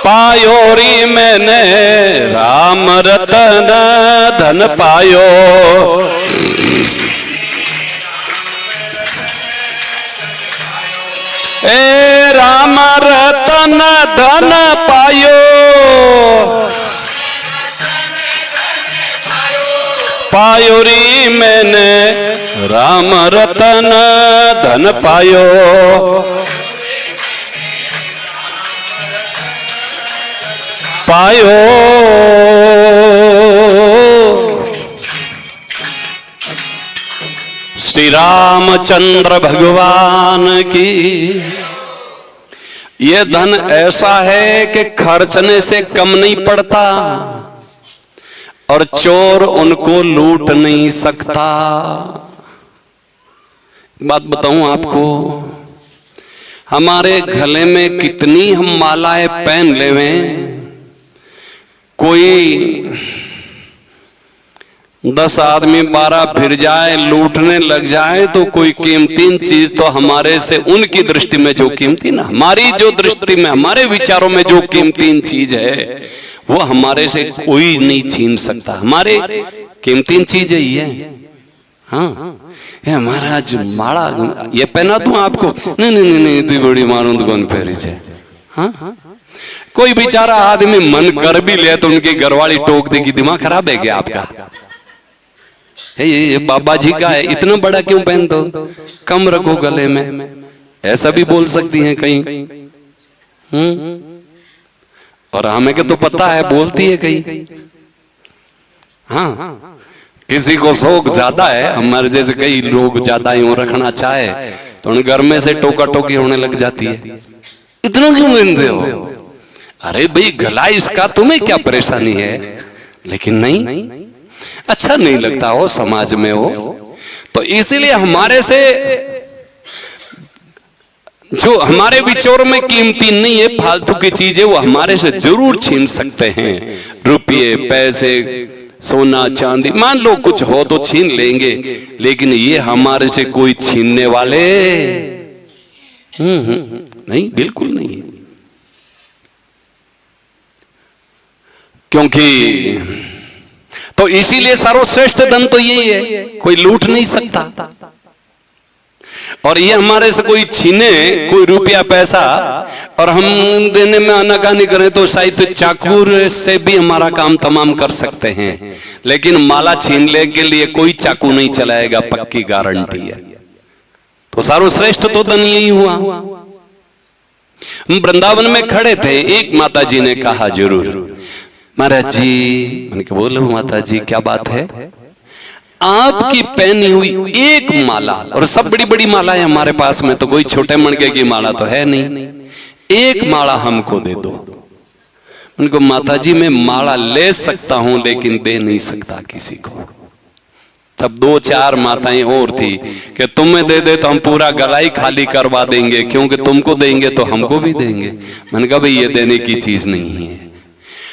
पायोरी मैंने राम रतन धन पायो। ए राम रतन धन पायो, पायोरी मैंने राम रतन धन पायो। पायो श्री रामचंद्र भगवान की। यह धन ऐसा है कि खर्चने से कम नहीं पड़ता और चोर उनको लूट नहीं सकता। बात बताऊं आपको, हमारे गले में कितनी हम मालाएं पहन लेवे, कोई 10 आदमी 12 फिर जाए, लूटने लग जाए, तो कोई कीमती चीज तो हमारे से, उनकी दृष्टि में जो कीमती ना, हमारी जो दृष्टि में, हमारे विचारों में जो कीमती चीज है वो हमारे से कोई नहीं छीन सकता। हमारे कीमती चीज है ये। हाँ, ये महाराज माड़ा ये पहना दूं आपको? नहीं नहीं नहीं, इतनी बड़ी मारूं तो कौन पहरी से। हाँ, कोई बेचारा आदमी मन कर भी ले तो उनकी घरवाली टोक देगी, दिमाग खराब है क्या आपका? ये बाबा जी का है, इतना बड़ा क्यों पहन दो, कम रखो गले में, ऐसा भी बोल सकती हैं कहीं। और हमें के तो पता है बोलती है कहीं। हाँ, किसी को शौक ज्यादा है, हमारे जैसे कई लोग ज्यादा यूं रखना चाहे तो उन घर में से टोका टोकी होने लग जाती है। इतना क्यों पहनते हो? अरे भाई गला इसका, तुम्हें क्या परेशानी है? लेकिन नहीं, अच्छा नहीं लगता हो समाज में हो, तो इसीलिए हमारे से जो हमारे विचारों में कीमती नहीं है, फालतू की चीजें, वो हमारे से जरूर छीन सकते हैं। रुपये, पैसे, सोना, चांदी, मान लो कुछ हो तो छीन लेंगे, लेकिन ये हमारे से कोई छीनने वाले नहीं, बिल्कुल नहीं है। क्योंकि तो इसीलिए सर्वश्रेष्ठ धन तो यही है, कोई लूट नहीं सकता। और ये हमारे से कोई छीने कोई रुपया पैसा और हम देने में आनाकानी करें तो शायद चाकू से भी हमारा काम तमाम कर सकते हैं, लेकिन माला छीन ले के लिए कोई चाकू नहीं चलाएगा, पक्की गारंटी है। तो सर्वश्रेष्ठ तो धन यही हुआ। हम वृंदावन में खड़े थे, एक माता जी ने कहा जरूर, महाराज जी, मैंने कहा बोलो माता जी क्या बात है? आपकी पहनी हुई एक माला, और सब बड़ी बड़ी माला है हमारे पास में, तो कोई छोटे मणके की माला तो है नहीं, एक माला हमको दे दो। उनको माता जी मैं माला ले सकता हूं लेकिन दे नहीं सकता किसी को। तब 2-4 माताएं और थी कि तुम्हें दे दे तो हम पूरा गला ही खाली करवा देंगे, क्योंकि तुमको देंगे तो हमको भी देंगे। मैंने कहा भाई ये देने की चीज नहीं है।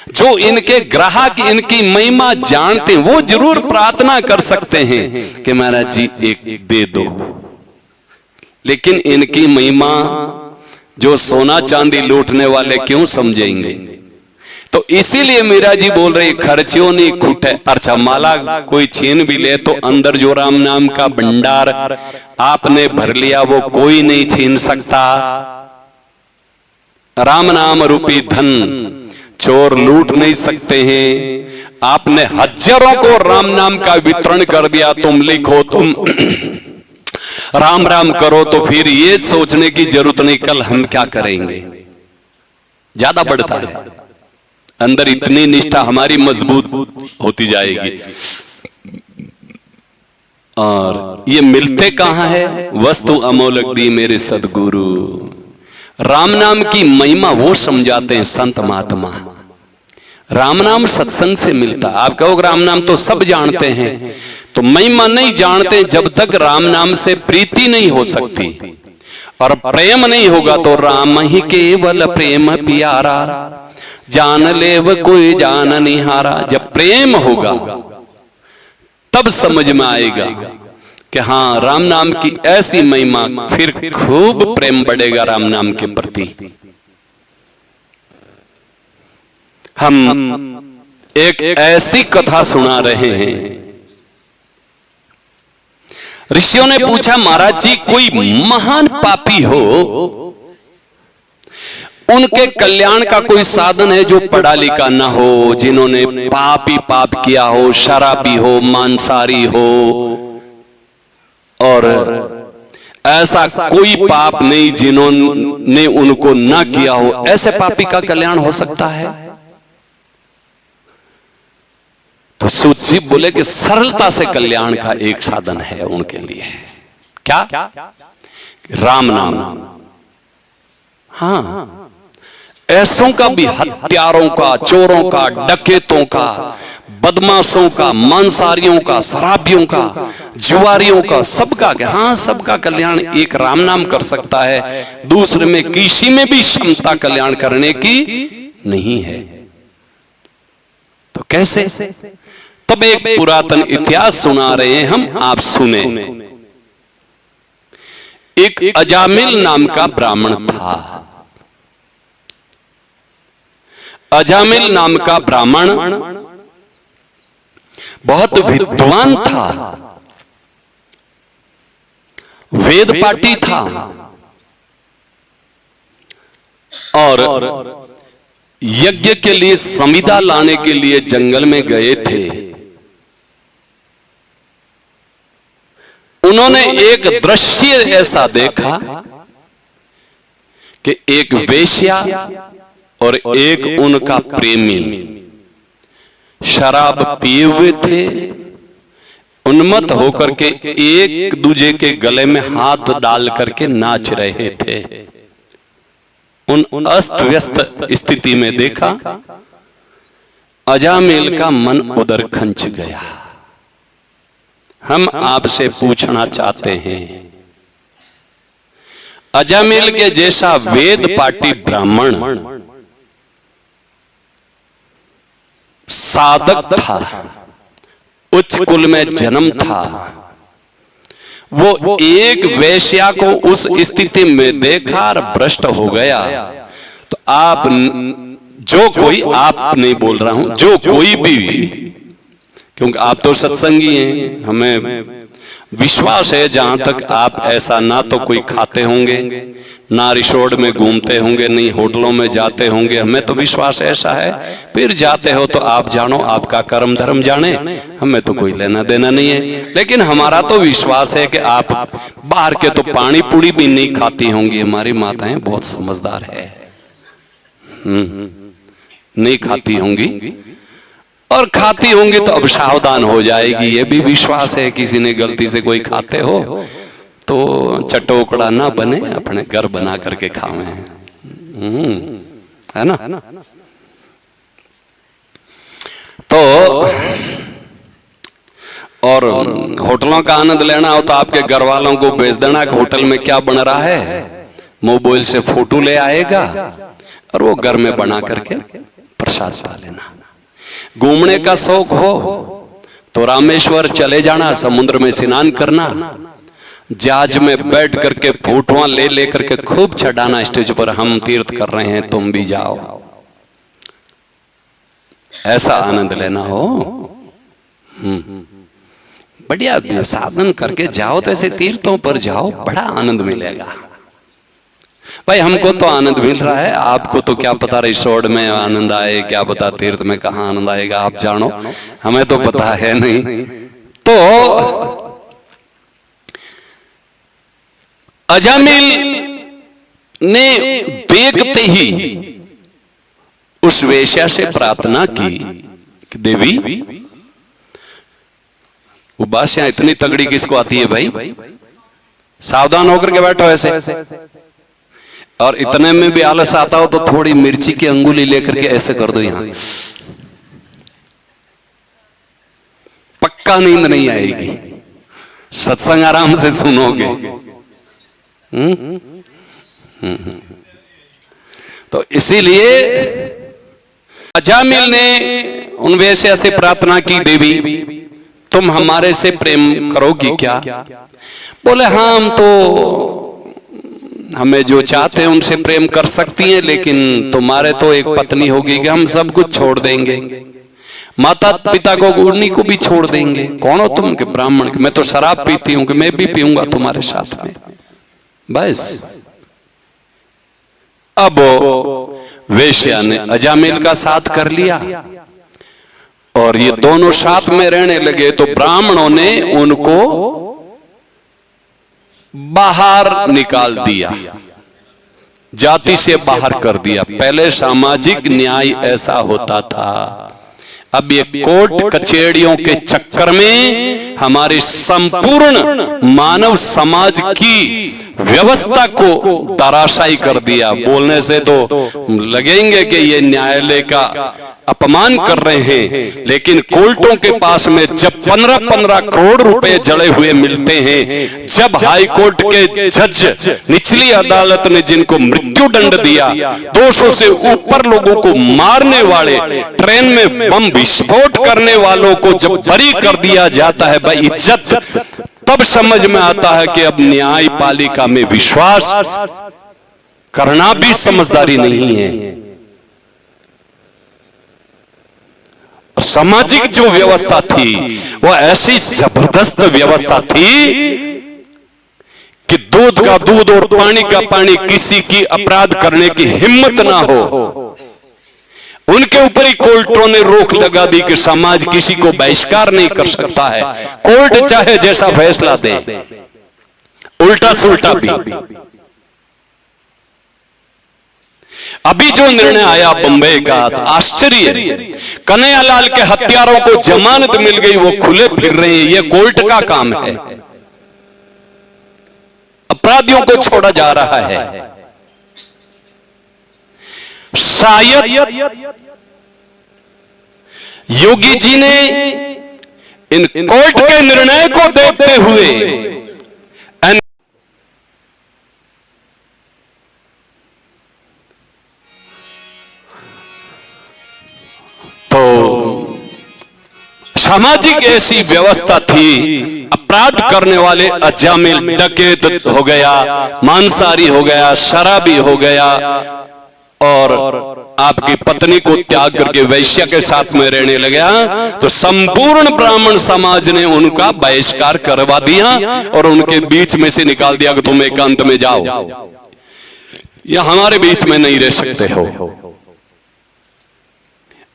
जो इनके ग्राहक इनकी महिमा जानते हैं वो जरूर प्रार्थना कर सकते हैं कि महाराज जी एक दे दो, लेकिन इनकी महिमा जो सोना चांदी लूटने वाले क्यों समझेंगे? तो इसीलिए मीरा जी बोल रही खर्चियों नहीं खूटे। अच्छा, माला कोई छीन भी ले तो अंदर जो राम नाम का भंडार आपने भर लिया वो कोई नहीं छीन सकता। राम नाम रूपी धन चोर लूट नहीं सकते हैं। आपने हजारों को राम नाम का वितरण कर दिया, तुम लिखो, तुम राम राम करो, तो फिर ये सोचने की जरूरत नहीं कल हम क्या करेंगे। ज्यादा बढ़ता है, अंदर इतनी निष्ठा हमारी मजबूत होती जाएगी। और ये मिलते कहां है? वस्तु अमोलक दी मेरे सदगुरु। राम नाम की महिमा वो समझाते हैं संत महात्मा। राम नाम सत्संग से मिलता। आप कहो राम नाम तो सब जानते हैं, तो महिमा नहीं जानते जब तक राम नाम से प्रीति नहीं हो सकती, और प्रेम नहीं होगा तो राम ही केवल प्रेम प्यारा, जान लेव कोई जान निहारा। जब प्रेम होगा तब समझ में आएगा कि हाँ राम नाम की ऐसी महिमा, फिर खूब प्रेम बढ़ेगा राम नाम के प्रति। हम एक ऐसी कथा सुना रहे हैं। ऋषियों ने पूछा, महाराज जी कोई महान पापी हो, उनके कल्याण का कोई साधन है जो पढ़ा लिखा ना हो, जिन्होंने पाप ही पाप किया हो, शराबी हो, मांसाहारी हो, और ऐसा कोई पाप नहीं जिन्होंने उनको ना किया हो, ऐसे पापी का कल्याण हो सकता है? तो सूत जी बोले कि सरलता से कल्याण का एक साधन है उनके लिए। क्या? राम नाम। हाँ, ऐसों का भी, हत्यारों का, चोरों का, डकैतों का, बदमाशों का, मांसाहारियों का, शराबियों का, जुआरियों का, सबका, हाँ सबका कल्याण एक राम नाम कर सकता है। दूसरे में किसी में भी क्षमता कल्याण करने की नहीं है। तो कैसे? तब एक पुरातन इतिहास सुना रहे हैं हम, आप सुने। एक अजामिल नाम का ब्राह्मण था। अजामिल नाम का ब्राह्मण बहुत विद्वान था, वेद पाठी था, और यज्ञ के लिए समिधा लाने के लिए जंगल में गए थे। उन्होंने एक दृश्य ऐसा देखा कि एक वेश्या और एक उनका प्रेमी शराब पिए हुए थे, उन्मत्त होकर के एक दूजे के गले में हाथ डाल करके नाच रहे थे। उन अस्त व्यस्त स्थिति में देखा, अजामिल का मन उधर खंच गया। हम आपसे पूछना चाहते हैं, अजामिल के जैसा वेद पाठी ब्राह्मण साधक था, उच्च कुल में जन्म था, वो एक वेश्या को उस स्थिति में देखा और भ्रष्ट हो गया। तो आप, जो कोई, आप नहीं बोल रहा हूं, जो कोई भी, क्योंकि आप तो सत्संगी हैं, हमें विश्वास है जहां तक आप ऐसा ना तो कोई खाते होंगे, ना रिसोर्ट में घूमते होंगे, नहीं होटलों में जाते होंगे, हमें तो विश्वास ऐसा है। फिर जाते हो तो आप जानो, आपका कर्म धर्म जाने, हमें तो कोई लेना देना नहीं है। लेकिन हमारा तो विश्वास है कि आप बाहर के तो पानी पूड़ी भी नहीं खाती होंगी। हमारी माताएं बहुत समझदार है, नहीं खाती होंगी, और खाती होंगी तो अब सावधान हो जाएगी। ये भी विश्वास है, किसी ने गलती से कोई खाते हो तो चटोकड़ा ना बने, अपने घर बना करके खावे, है ना। तो और होटलों का आनंद लेना हो तो आपके घर वालों को भेज देना कि होटल में क्या बन रहा है, मोबाइल से फोटो ले आएगा और वो घर में बना करके प्रसाद पा लेना। घूमने का शौक हो तो रामेश्वर चले जाना, समुद्र में स्नान करना, जहाज में बैठ करके फोटोआं ले लेकर के खूब चढ़ाना स्टेज पर, हम तीर्थ कर रहे हैं तुम भी जाओ, ऐसा आनंद लेना हो। बढ़िया साधन करके जाओ तो ऐसे तीर्थों पर जाओ, बड़ा आनंद मिलेगा। भाई हमको तो आनंद मिल रहा है, आपको तो क्या पता रिसोर्ट में आनंद आए, क्या पता तीर्थ में कहाँ आनंद आएगा, आप जानो, हमें तो पता है नहीं। तो अजामिल ने देखते ही उस वेश्या से प्रार्थना की कि देवी, उबासियां इतनी तगड़ी किसको आती है भाई, सावधान होकर के बैठो ऐसे, और इतने में भी आलस आता हो तो थोड़ी मिर्ची की अंगुली लेकर के ऐसे कर दो, यहां पक्का नींद नहीं आएगी, सत्संग आराम से सुनोगे। तो इसीलिए अजामिल ने उन वेश्या से प्रार्थना की, देवी तुम हमारे से प्रेम करोगी क्या? बोले हाँ, हम तो हमें जो चाहते हैं उनसे प्रेम कर सकती हैं, लेकिन तुम्हारे तो एक पत्नी होगी कि हम सब कुछ छोड़ देंगे, माता पिता को उन्हीं को भी छोड़ देंगे। कौन हो तुम? के ब्राह्मण। मैं तो शराब पीती हूं, कि मैं भी पीऊंगा तुम्हारे साथ में। बस अब वेश्या ने अजामिल का साथ कर लिया और ये दोनों साथ में रहने लगे। तो ब्राह्मणों ने उनको बाहर निकाल दिया, जाति से बाहर कर दिया। पहले सामाजिक न्याय ऐसा होता था, अब ये कोर्ट कचहरियों के चक्कर में हमारे संपूर्ण मानव समाज की व्यवस्था को तराशाई कर दिया। बोलने से तो लगेंगे कि ये न्यायालय का अपमान कर रहे हैं, लेकिन कोर्टों के पास में जब 15-15 करोड़ रुपए जड़े हुए मिलते हैं, जब हाई कोर्ट के जज निचली अदालत ने जिनको मृत्यु दंड दिया, 200 से ऊपर लोगों को मारने वाले, ट्रेन में बम विस्फोट करने वालों को जब बरी कर दिया जाता है भाई इज्जत, तब समझ में आता है कि अब न्यायपालिका में विश्वास करना भी समझदारी नहीं है। सामाजिक जो व्यवस्था थी वो ऐसी जबरदस्त व्यवस्था थी कि दूध का दूध और पानी का पानी, किसी की अपराध करने की हिम्मत ना हो, उनके ऊपर ही कोर्टों ने रोक लगा दी कि समाज किसी को बहिष्कार नहीं कर सकता है, कोर्ट चाहे जैसा फैसला दे। उल्टा सुल्टा भी। अभी जो निर्णय आया बंबई का, आश्चर्य, कन्हैयालाल के हत्यारों को जमानत मिल गई, वो खुले फिर रहे हैं। ये कोर्ट का काम है, अपराधियों को छोड़ा जा रहा है। शायद योगी जी ने इन कोर्ट के निर्णय को देखते हुए सामाजिक ऐसी व्यवस्था थी, अपराध करने वाले अजामिल डकैत हो गया, मांसाहारी हो गया, शराबी हो गया और आपकी पत्नी को त्याग करके वैश्य के साथ में रहने लगा, तो संपूर्ण ब्राह्मण समाज ने उनका बहिष्कार करवा दिया और उनके बीच में से निकाल दिया कि तुम एकांत में जाओ, या हमारे बीच में नहीं रह सकते हो।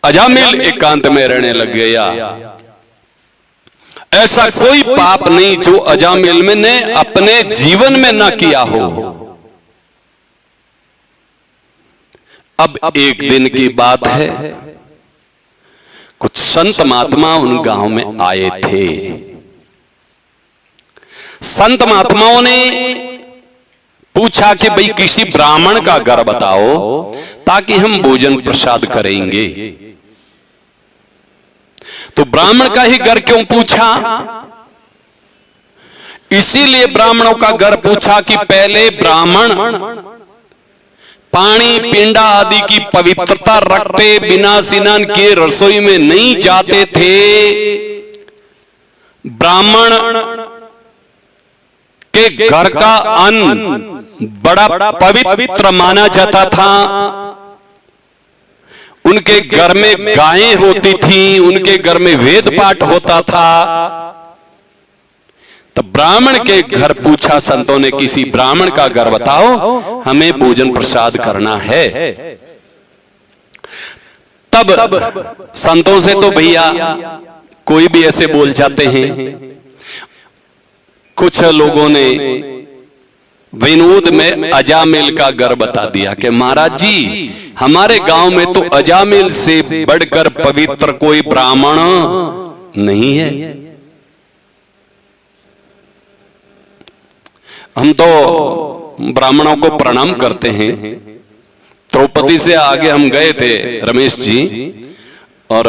अजामिल एकांत में रहने लग गया। ऐसा कोई पाप नहीं जो अजामिल में ने अपने जीवन में ना किया हो। अब एक दिन की बात है, कुछ संत महात्मा उन गांव में आए थे। संत महात्माओं ने पूछा कि भाई किसी ब्राह्मण का घर बताओ ताकि हम भोजन प्रसाद करेंगे। तो ब्राह्मण का ही घर क्यों पूछा? इसीलिए ब्राह्मणों का घर पूछा कि पहले ब्राह्मण पानी पिंडा आदि की पवित्रता रखते बिना स्नान किए रसोई में नहीं जाते थे। ब्राह्मण के घर का अन्न बड़ा पवित्र माना जाता था। उनके घर में गायें होती थी, उनके घर में वेद पाठ होता था। तब ब्राह्मण के घर पूछा संतों ने, किसी ब्राह्मण का घर बताओ, हमें भोजन प्रसाद करना है। तब संतों से तो भैया कोई भी ऐसे बोल जाते हैं। कुछ लोगों ने विनोद में अजामिल का घर बता दिया कि महाराज जी, हमारे गांव में तो अजामिल से बढ़कर पवित्र कोई ब्राह्मण नहीं है। हम तो ब्राह्मणों को प्रणाम करते हैं। द्रौपदी से आगे हम गए थे रमेश जी, और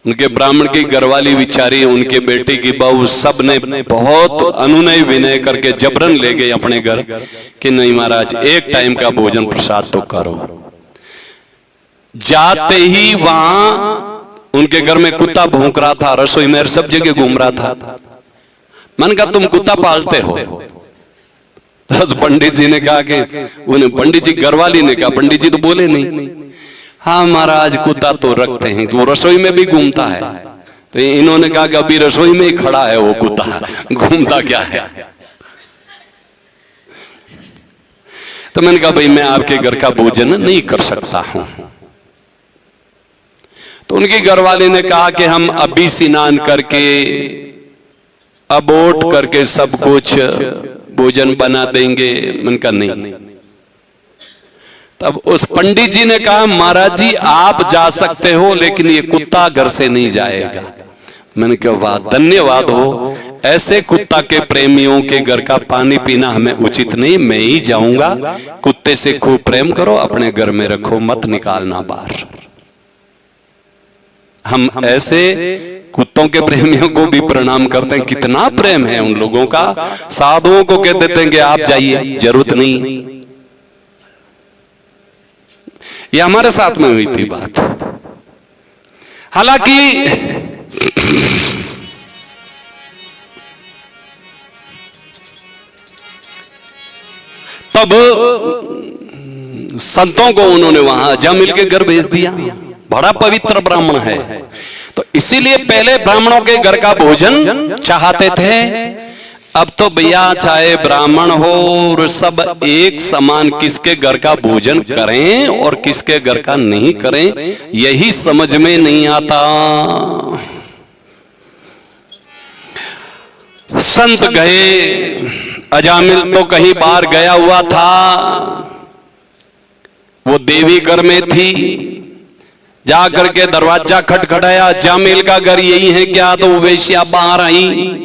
उनके ब्राह्मण की घरवाली बिचारी, उनके बेटे की बहू, सब ने बहुत अनुनय विनय करके जबरन ले गए अपने घर कि नहीं महाराज एक टाइम का भोजन प्रसाद तो करो। जाते ही वहां उनके घर में कुत्ता भौंक रहा था, रसोई में सब जगह घूम रहा था। मन का तुम कुत्ता पालते हो? तो पंडित जी ने कहा कि उन्हें, पंडित जी घरवाली ने कहा, पंडित जी तो बोले नहीं, हाँ महाराज कुत्ता तो रखते हैं, वो रसोई में भी घूमता है। तो इन्होंने कहा कि अभी रसोई में ही खड़ा है वो कुत्ता, घूमता क्या है? तो मैंने कहा भाई मैं आपके घर का भोजन नहीं कर सकता हूं। तो उनकी घरवाली ने कहा कि हम अभी स्नान करके अबोट करके सब कुछ भोजन बना देंगे। मैंने कहा नहीं। तब उस पंडित जी ने कहा महाराज जी आप जा सकते हो लेकिन ये कुत्ता घर से नहीं जाएगा। मैंने कहा वाह धन्यवाद हो, ऐसे कुत्ता के प्रेमियों के घर का पानी पीना हमें उचित नहीं, मैं ही जाऊंगा। कुत्ते से खूब प्रेम करो, अपने घर में रखो, मत निकालना बाहर। हम ऐसे कुत्तों के प्रेमियों को भी प्रणाम करते हैं, कितना प्रेम है उन लोगों का। साधुओं को कह देते हैं कि आप जाइए, जरूरत नहीं। ये हमारे साथ में हुई थी बात। हालांकि तब संतों को उन्होंने वहां अजामिल के घर भेज दिया, बड़ा पवित्र ब्राह्मण है। तो इसीलिए पहले ब्राह्मणों के घर का भोजन चाहते थे। अब तो भैया चाहे ब्राह्मण हो और सब एक समान, किसके घर का भोजन करें और किसके घर का नहीं करें यही समझ में नहीं आता। संत गए, अजामिल तो कहीं बाहर गया हुआ था, वो देवी घर में थी। जा करके दरवाजा खटखटाया, अजामिल का घर यही है क्या? तो वेश्या बाहर आई,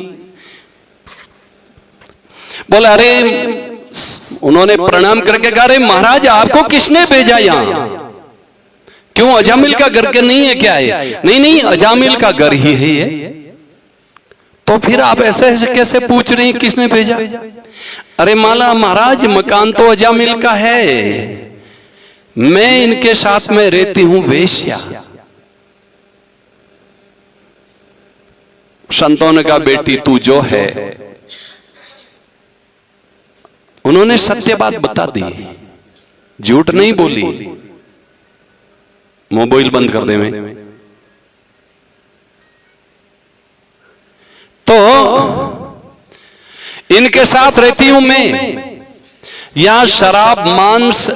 बोला अरे, उन्होंने प्रणाम करके कहा अरे महाराज आपको किसने भेजा यहां? क्यों अजामिल का घर के नहीं है क्या है? नहीं नहीं अजामिल का घर ही है ये। तो फिर आप ऐसे कैसे पूछ रहे हैं किसने भेजा? अरे माला महाराज मकान तो अजामिल का है, मैं इनके साथ में रहती हूं वेश्या। संतों ने कहा बेटी तू जो है, उन्होंने सत्य बात बता दी, झूठ नहीं बोली। मोबाइल बंद कर दे मैं। तो इनके साथ रहती हूं मैं, यहां शराब मांस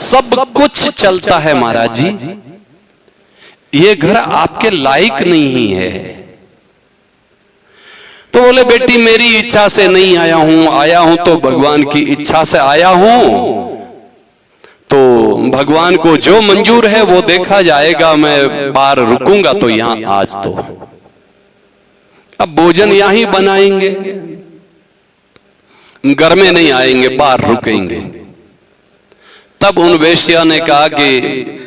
सब कुछ चलता है महाराज जी, ये घर आपके लायक नहीं है। तो बोले बेटी मेरी इच्छा से नहीं आया हूं तो भगवान की इच्छा से आया हूं। तो भगवान को जो मंजूर है वो देखा जाएगा, मैं बाहर रुकूंगा तो यहां आज तो अब भोजन यहां ही बनाएंगे, घर में नहीं आएंगे, बाहर रुकेंगे। तब उन वेश्या ने कहा कि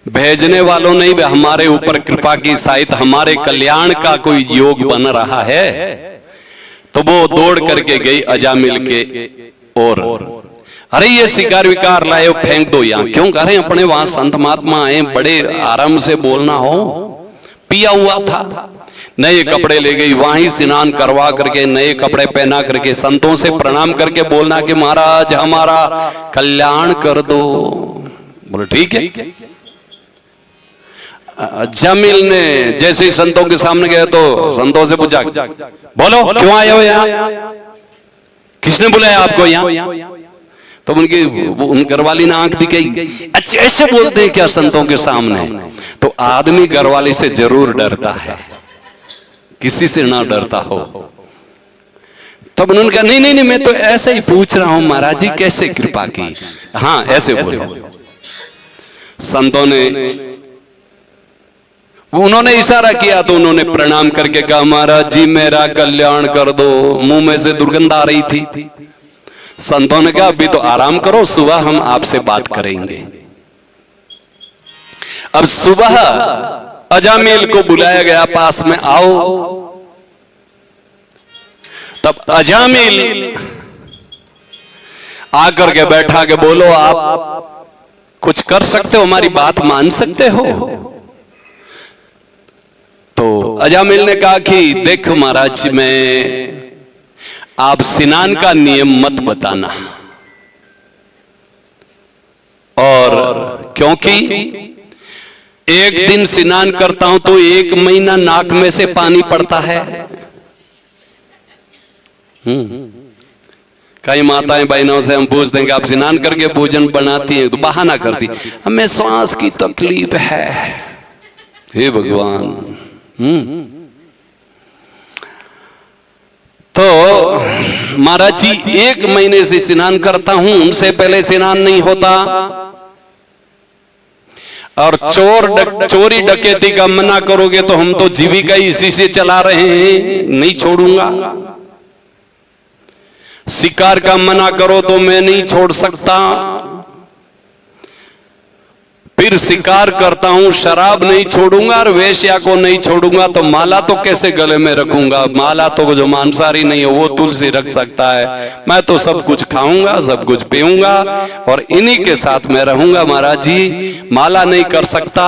भेजने वालों ने भी हमारे ऊपर कृपा की, शायद हमारे कल्याण का कोई योग बन रहा है। तो वो दौड़ करके गई अजामिल के और अरे ये शिकार विकार लाए फेंक दो यहाँ। क्यों कह रहे हैं? अपने वहां संत महात्मा आए, बड़े आराम से बोलना हो। पिया हुआ था, नए कपड़े ले गई, वहां ही स्नान करवा करके नए कपड़े पहना करके संतों से प्रणाम करके बोलना कि महाराज हमारा कल्याण कर दो। बोले ठीक है। अजामिल ने जैसे ही संतों के सामने गए तो संतों से पूछा बोलो क्यों आए हो यहाँ, किसने बुलाया आपको यहाँ? तो उन घरवाली ने आंख दिखाई, अच्छा ऐसे बोलते हैं क्या संतों के सामने? तो आदमी घरवाली से जरूर डरता है, किसी से ना डरता हो। तब उन्होंने कहा नहीं नहीं नहीं मैं तो ऐसे ही पूछ रहा हूं महाराज जी कैसे कृपा की। हाँ ऐसे बोलो। संतों ने उन्होंने इशारा किया तो उन्होंने प्रणाम करके कहा महाराज जी मेरा कल्याण कर दो। मुंह में से दुर्गंध आ रही थी। संतों ने कहा अभी तो आराम करो, सुबह हम आपसे बात करेंगे। अब सुबह अजामिल को बुलाया गया, पास में आओ। तब अजामिल आकर के बैठा के बोलो, आप कुछ कर सकते हो, हमारी बात मान सकते हो? तो अजामिल ने कहा कि देख महाराज, मैं आप स्नान का नियम मत बताना, और क्योंकि एक दिन स्नान करता हूं तो 1 महीना नाक में से पानी पड़ता है। कई माताएं बहनों से हम पूछते हैं कि आप स्नान करके भोजन बनाती हैं, तो बहाना करती, हमें श्वास की तकलीफ है। हे भगवान। तो महाराज जी 1 महीने से स्नान करता हूं, उनसे पहले स्नान नहीं होता, और चोरी डकैती का मना करोगे तो हम तो जीविका ही इसी से चला रहे हैं, नहीं छोड़ूंगा। शिकार का मना करो तो मैं नहीं छोड़ सकता, फिर शिकार करता हूं, शराब नहीं छोड़ूंगा, और वेश्या को नहीं छोड़ूंगा, तो माला तो कैसे गले में रखूंगा? माला तो जो मांसाहारी नहीं है वो तुलसी रख सकता है, मैं तो सब कुछ खाऊंगा, सब कुछ पीऊंगा, और इन्हीं के साथ मैं रहूंगा। महाराज जी माला नहीं कर सकता,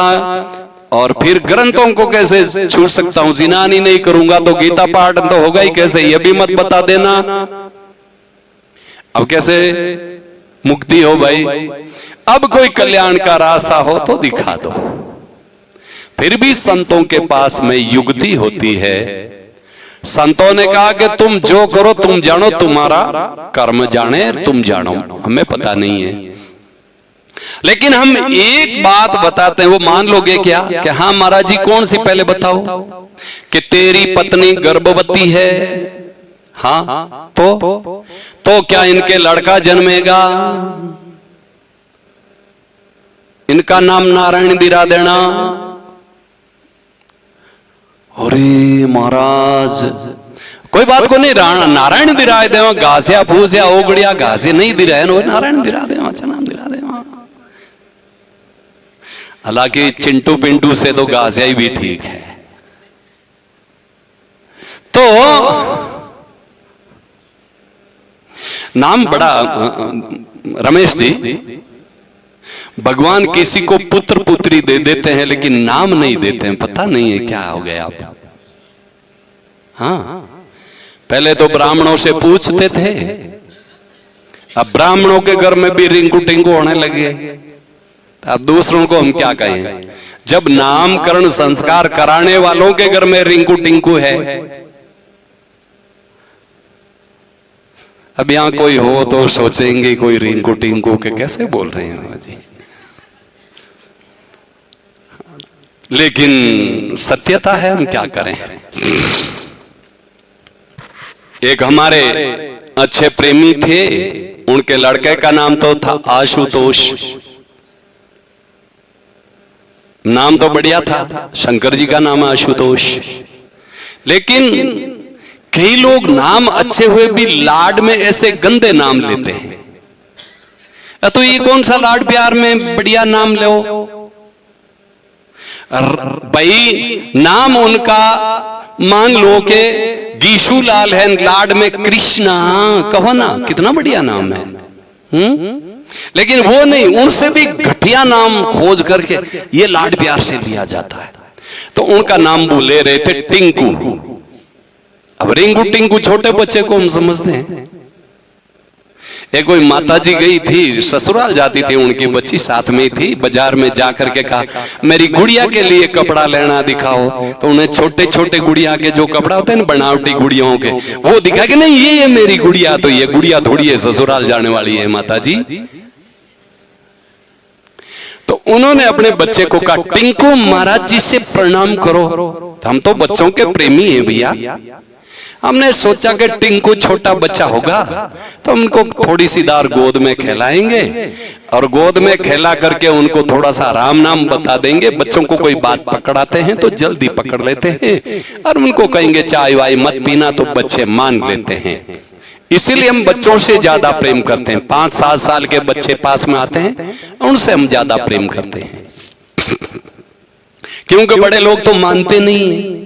और फिर ग्रंथों को कैसे छू सकता हूं? स्नान ही नहीं करूंगा तो गीता पाठ तो होगा ही कैसे? ये भी मत बता देना। अब कैसे मुक्ति हो भाई? अब कोई कल्याण का रास्ता हो तो दिखा दो। फिर भी संतों के पास में युक्ति होती है। संतों ने कहा कि तुम जो करो तुम जानो, तुम्हारा कर्म जाने, तुम जानो, हमें पता नहीं है। लेकिन हम एक बात बताते हैं, वो मान लोगे क्या? कि हाँ महाराज जी, कौन सी? पहले बताओ। कि तेरी पत्नी गर्भवती है। हाँ, तो क्या इनके लड़का जन्मेगा? इनका नाम नारायण दिरा देना। अरे महाराज, कोई बात को नहीं, नारायण दिराए देवा, घासिया फूसिया ओगड़िया घासे नहीं दिराए, नारायण दिरा देवा, नाम दिरा देवा। हालांकि चिंटू पिंटू से तो घासिया ही भी ठीक है। तो नाम बड़ा, रमेश जी, भगवान किसी को पुत्र पुत्री दे देते हैं लेकिन नाम नहीं देते हैं, पता नहीं है क्या हो गया आप। हाँ, पहले तो ब्राह्मणों से पूछते थे, अब ब्राह्मणों के घर में भी रिंकू टिंकू होने लगे, अब दूसरों को हम क्या कहें? जब नामकरण संस्कार कराने वालों के घर में रिंकू टिंकू है। अब यहां कोई हो तो सोचेंगे कोई रिंकू टिंकू के कैसे बोल रहे हैं जी, लेकिन सत्यता है, हम क्या करें। एक हमारे अच्छे प्रेमी थे, उनके लड़के का नाम तो था आशुतोष। नाम तो बढ़िया था, शंकर जी का नाम है आशुतोष। लेकिन कई लोग नाम अच्छे हुए भी लाड में ऐसे गंदे नाम लेते हैं। तो ये कौन सा लाड प्यार में बढ़िया नाम लो भाई? नाम उनका मान लो के गीशू लाल है, लाड में कृष्णा कहो ना, कितना बढ़िया नाम है। लेकिन वो नहीं, उनसे भी घटिया नाम खोज करके ये लाड प्यार से लिया जाता है। तो उनका नाम वो ले रहे थे टिंकू। अब रिंकू टिंकू छोटे बच्चे को हम समझते हैं। एक कोई माताजी गई थी, ससुराल जाती थी, उनकी बच्ची साथ में थी, बाजार में जाकर के कहा मेरी गुड़िया के लिए कपड़ा लेना दिखाओ। तो उन्हें छोटे छोटे गुड़िया के जो कपड़ा होते हैं ना, बनावटी गुड़ियों के, वो दिखा कि नहीं ये मेरी गुड़िया, तो ये गुड़िया थोड़ी है, ससुराल जाने वाली है माताजी। तो उन्होंने अपने बच्चे को कहा टिंकू महाराज जी से प्रणाम करो। हम तो बच्चों के प्रेमी हैं भैया। हमने सोचा कि टिंकू छोटा बच्चा होगा तो उनको थोड़ी सी दार गोद में खिलाएंगे, और गोद में खिला करके उनको थोड़ा सा राम नाम बता देंगे। बच्चों को कोई बात पकड़ाते हैं तो जल्दी पकड़ लेते हैं, और उनको कहेंगे चाय वाय मत पीना तो बच्चे मान लेते हैं। इसीलिए हम बच्चों से ज्यादा प्रेम करते हैं। 5-7 साल के बच्चे पास में आते हैं, उनसे हम ज्यादा प्रेम करते हैं। क्योंकि बड़े लोग तो मानते नहीं है,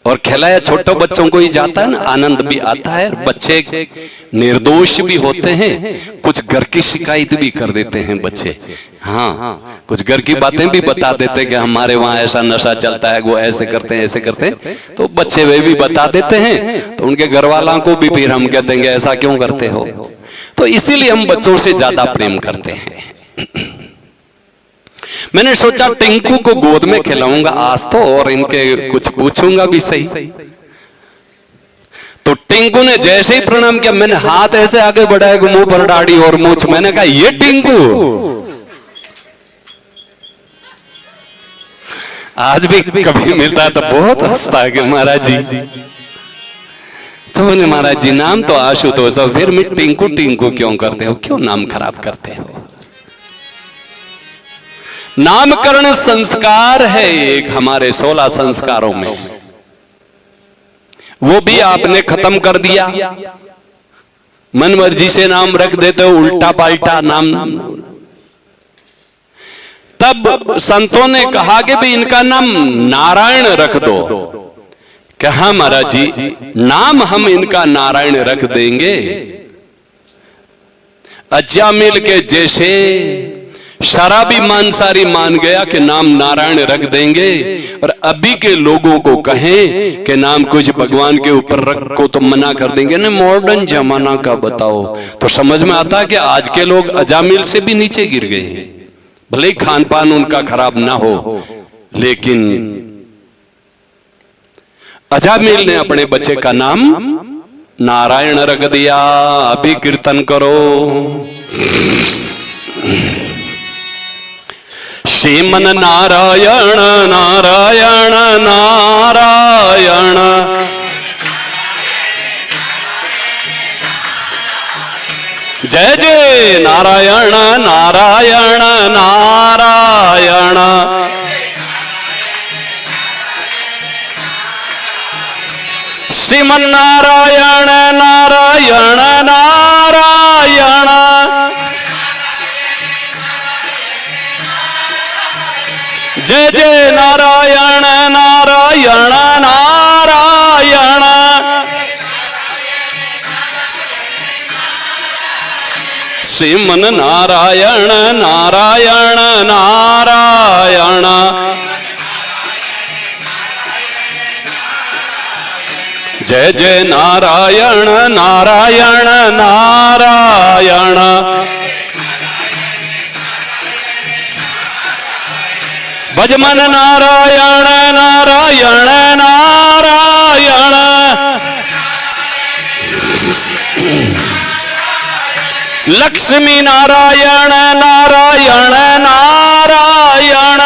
और खिलाया छोटे बच्चों को ही जाता है ना, आनंद भी आता है। बच्चे निर्दोष भी होते हैं, कुछ घर की शिकायत भी कर देते हैं बच्चे। हाँ, कुछ घर की बातें भी बता देते कि हमारे वहां ऐसा नशा चलता है, वो ऐसे करते हैं ऐसे करते हैं, तो बच्चे वे भी बता देते हैं। तो उनके घर वालों को भी फिर हम कह देंगे ऐसा क्यों करते हो। तो इसीलिए हम बच्चों से ज्यादा प्रेम करते हैं। मैंने सोचा टिंकू को गोद में खिलाऊंगा आज तो, और इनके कुछ पूछूंगा भी सही। तो टिंकू ने जैसे ही प्रणाम किया, मैंने हाथ ऐसे आगे बढ़ाया, मुंह पर दाढ़ी और मूछ। मैंने कहा ये टिंकू। आज भी कभी मिलता है तो बहुत हंसता है कि महाराज जी। तो मैंने महाराज जी नाम तो आशुतोष, तो फिर मैं टिंकू टिंकू क्यों करते हो, क्यों नाम खराब करते हो। नामकरण संस्कार है एक हमारे 16 संस्कारों में, वो भी आपने खत्म कर दिया। मन मर्जी से नाम रख देते हो, उल्टा पाल्टा नाम। तब संतों ने कहा कि भी इनका नाम नारायण रख दो। कहा महाराज जी नाम हम इनका नारायण रख देंगे। अजामिल के जैसे शराबी मांसाहारी मान गया कि नाम नारायण रख देंगे, और अभी के लोगों को कहें कि नाम कुछ भगवान के ऊपर रखो तो मना कर देंगे। ना मॉडर्न जमाना का बताओ तो समझ में आता है कि आज के लोग अजामिल से भी नीचे गिर गए हैं। भले ही खान पान उनका खराब ना हो, लेकिन अजामिल ने अपने बच्चे का नाम नारायण रख दिया। अभी कीर्तन करो। श्रीमन नारायण नारायण नारायण, जय जय नारायण नारायण नारायण। श्रीमन नारायण नारायण नारायण, जय जय नारायण नारायण नारायण। श्रीमन नारायण नारायण नारायण, जय जय नारायण नारायण नारायण। भजमन नारायण नारायण नारायण, लक्ष्मी नारायण नारायण नारायण,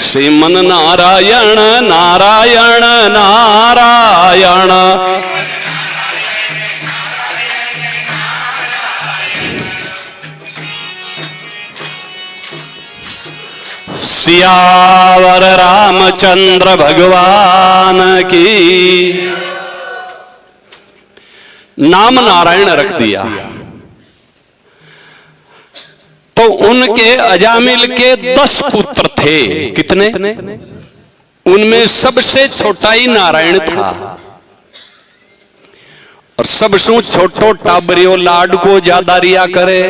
श्रीमन नारायण नारायण नारायण। सियावर रामचंद्र भगवान की। नाम नारायण रख दिया तो उनके अजामिल के 10 पुत्र थे। कितने? उनमें सबसे छोटा ही नारायण था, और सबसे छोटो टाबरियो लाड को ज्यादा रिया करे।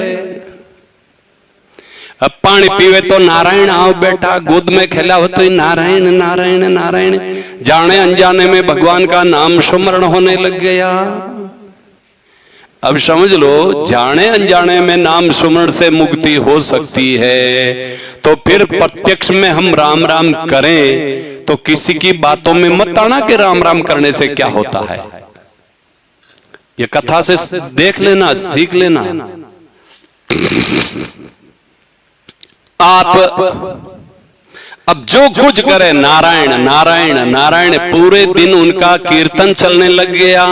अब पानी पीवे तो नारायण आओ बेटा, गोद में खेला हो तो नारायण नारायण नारायण। जाने अनजाने में भगवान का नाम सुमरण होने लग गया। अब समझ लो, जाने अनजाने में नाम सुमरण से मुक्ति हो सकती है, तो फिर प्रत्यक्ष में हम राम राम करें तो किसी की बातों में मत आना कि राम राम करने से क्या होता है। ये कथा से देख लेना, सीख लेना। आप अब जो कुछ करे नारायण नारायण नारायण, पूरे दिन उनका कीर्तन चलने लग गया।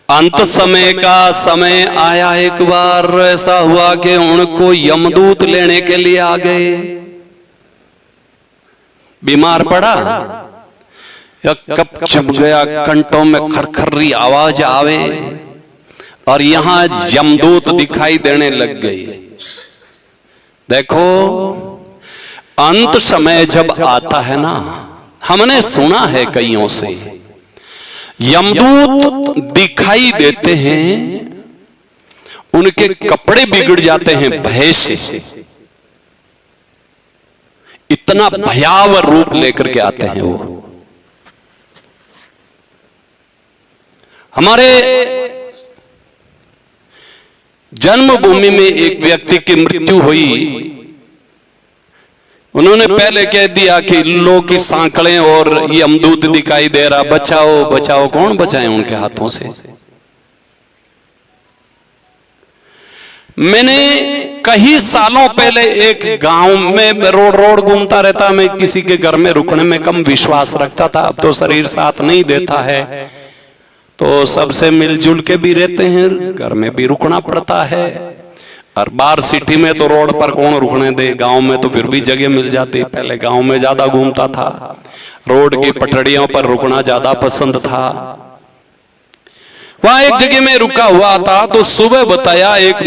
अंत समय का समय आया, एक बार ऐसा हुआ कि उनको यमदूत लेने के लिए आ गए। बीमार पड़ा या कप छप गया, कंठों में खरखरी आवाज आवे, और यहां यमदूत दिखाई देने लग गई। देखो अंत समय जब आता है ना, हमने सुना है कईयों से, यमदूत दिखाई देते हैं, उनके कपड़े बिगड़ जाते हैं भय से। इतना भयावह रूप लेकर के आते हैं वो। हमारे जन्मभूमि में एक व्यक्ति की मृत्यु हुई, उन्होंने पहले कह दिया कि लो की सांकड़ें और यमदूत दिखाई दे रहा, बचाओ बचाओ। कौन बचाए उनके हाथों से? मैंने कई सालों पहले एक गांव में रोड घूमता रहता, मैं किसी के घर में रुकने में कम विश्वास रखता था। अब तो शरीर साथ नहीं देता है, तो सबसे मिलजुल के भी रहते हैं, घर में भी रुकना पड़ता है। और बाहर सिटी में तो रोड पर कौन रुकने दे, गांव में तो फिर भी जगह मिल जाती। पहले गांव में ज्यादा घूमता था, रोड की पटड़ियों पर रुकना ज्यादा पसंद था। वहां एक जगह में रुका हुआ था, तो सुबह बताया एक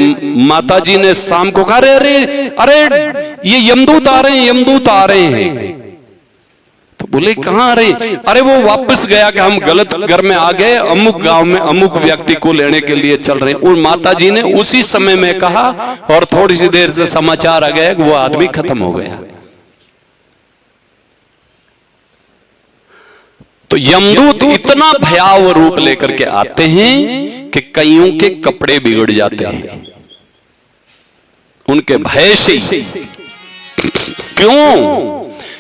माताजी ने शाम को कहा, अरे अरे ये यमदूत आ रहे हैं, यमदूत आ रहे हैं। तो बोले कहां आ रहे? अरे वो वापस गया कि हम गलत घर में आ गए, अमुक गांव में अमुक व्यक्ति को लेने के लिए चल रहे हैं। और माताजी ने उसी समय में कहा, और थोड़ी सी देर से समाचार आ गया कि वो आदमी खत्म हो गया। तो यमदूत इतना भयावह रूप लेकर के आते हैं कि कईयों के कपड़े बिगड़ जाते हैं उनके भय से। क्यों?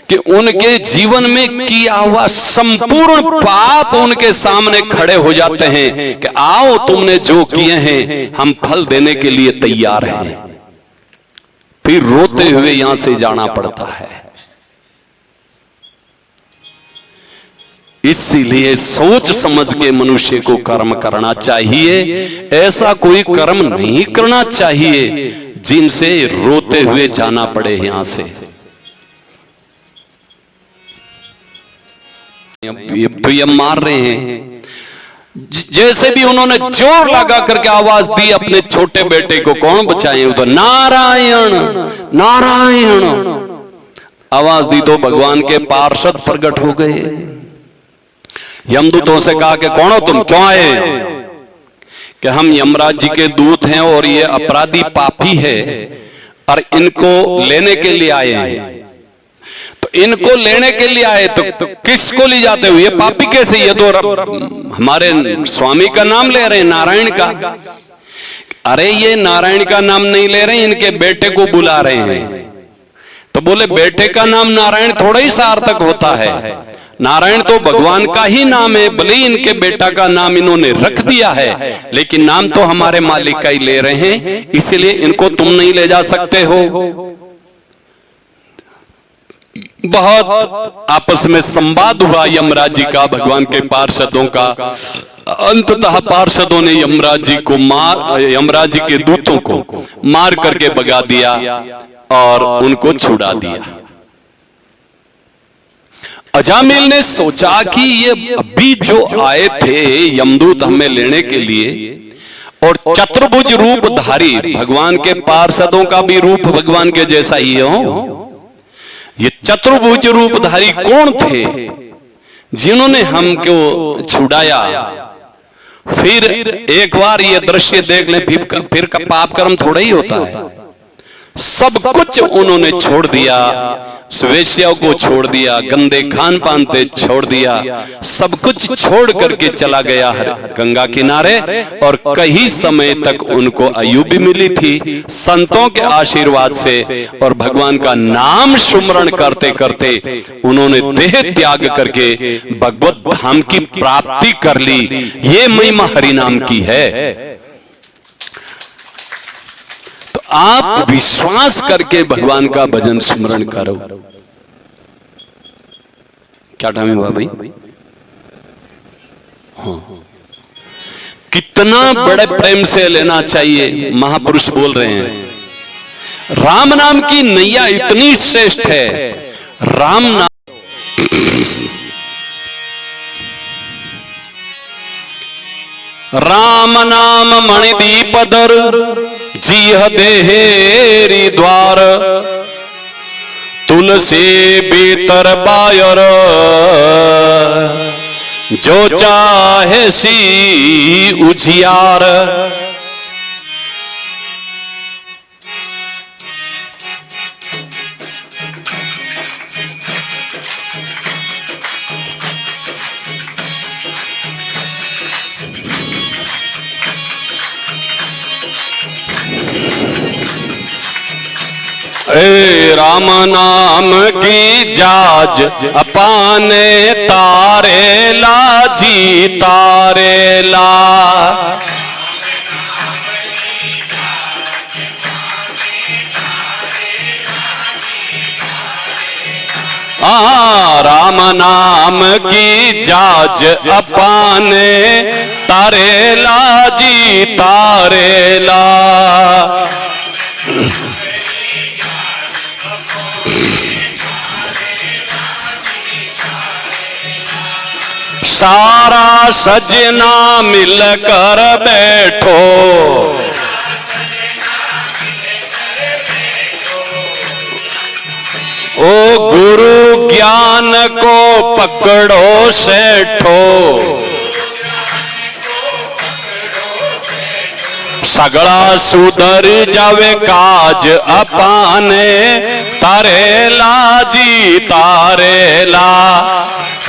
कि उनके जीवन में किया हुआ संपूर्ण पाप उनके सामने खड़े हो जाते हैं कि आओ तुमने जो किए हैं हम फल देने के लिए तैयार हैं। फिर रोते हुए यहां से जाना पड़ता है। इसीलिए सोच समझ के मनुष्य को कर्म करना चाहिए। ऐसा कोई कर्म नहीं करना चाहिए जिनसे रोते हुए जाना पड़े यहां से। तो ये मार रहे हैं, जैसे भी उन्होंने जोर लगा करके आवाज दी अपने छोटे बेटे को, कौन बचाए? तो नारायण नारायण आवाज दी तो भगवान के पार्षद प्रकट हो गए। यमदूतों से कहा कि कौन हो तुम, क्यों आए? कि हम यमराज जी के दूत हैं और ये अपराधी पापी है और इनको लेने के लिए आए हैं। इनको लेने के लिए आए तो किसको ले जाते हो? ये पापी कैसे? ये तो हमारे स्वामी का नाम ले रहे हैं, नारायण का। अरे ये नारायण का नाम नहीं ले रहे, इनके बेटे को बुला रहे हैं। तो बोले बेटे का नाम नारायण थोड़ा ही सार्थक होता है, नारायण तो भगवान का ही नाम है। भले ही इनके बेटा का नाम इन्होंने रख दिया है, लेकिन नाम तो हमारे मालिक का ही ले रहे हैं, इसलिए इनको तुम नहीं ले जा सकते हो। बहुत आपस में संवाद हुआ यमराज जी का, भगवान के पार्षदों का। अंततः पार्षदों ने यमराज जी को यमराज जी के दूतों को मार करके भगा दिया और उनको छुड़ा दिया। अजामिल ने सोचा कि ये अभी जो आए थे यमदूत हमें लेने के लिए, और चतुर्भुज रूपधारी भगवान के पार्षदों का भी रूप भगवान के जैसा ही हो। ये चतुर्भुज रूपधारी कौन थे जिन्होंने हमको छुड़ाया? फिर एक बार ये दृश्य देख ले, फिर का पाप कर्म थोड़ा ही होता है। सब कुछ उन्होंने छोड़ दिया, वेश्याओं को छोड़ दिया, गंदे खान पान पे छोड़ दिया, सब कुछ छोड़ करके चला गया गंगा किनारे। और कई समय तक उनको आयु भी मिली थी संतों के आशीर्वाद से, और भगवान का नाम सुमरण करते करते उन्होंने देह त्याग करके भगवत धाम की प्राप्ति कर ली। ये महिमा हरि नाम की है। आप विश्वास करके भगवान का भजन स्मरण करो। क्या टाइम हुआ भाई? हाँ। कितना बड़े प्रेम से लेना चाहिए। महापुरुष बोल रहे हैं राम नाम की नैया इतनी श्रेष्ठ है। राम नाम राम नाम मणिदीप दर जीह देहेरी द्वार तुलसी भीतर बायर जो चाहे सी उजियार। राम नाम की जाज अपाने तारे ला जी तारे ला। राम नाम की जाज अपाने तारे ला जी तारे ला। सारा सजना मिलकर बैठो ओ गुरु ज्ञान को पकड़ो सेठो। सगड़ा सुधर जावे काज अपाने तारेला जी तारेला।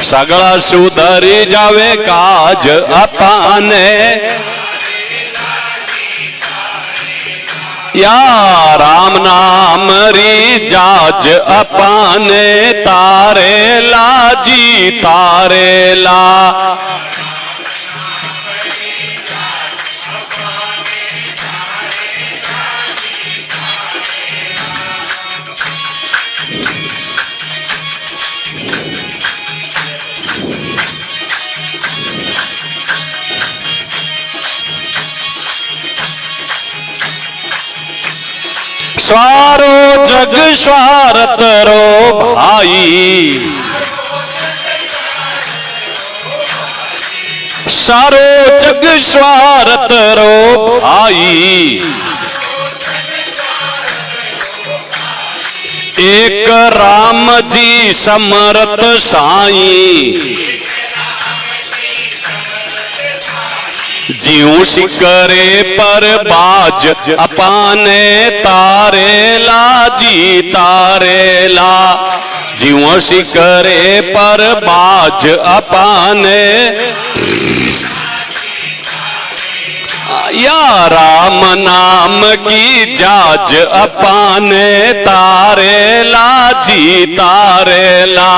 सगड़ा सुधर जावे काज अपाने या राम नाम री जाज अपाने तारेला जी तारेला। स्वारो जग स्वारत रो भाई सारो जग स्वारत रो भाई। एक राम जी समरत साई जीव शिकरे पर बाज अपाने तारेला जी तारेला। जीव शिकरे पर बाज अपाने या राम नाम की जाज अपाने तारेला जी तारेला।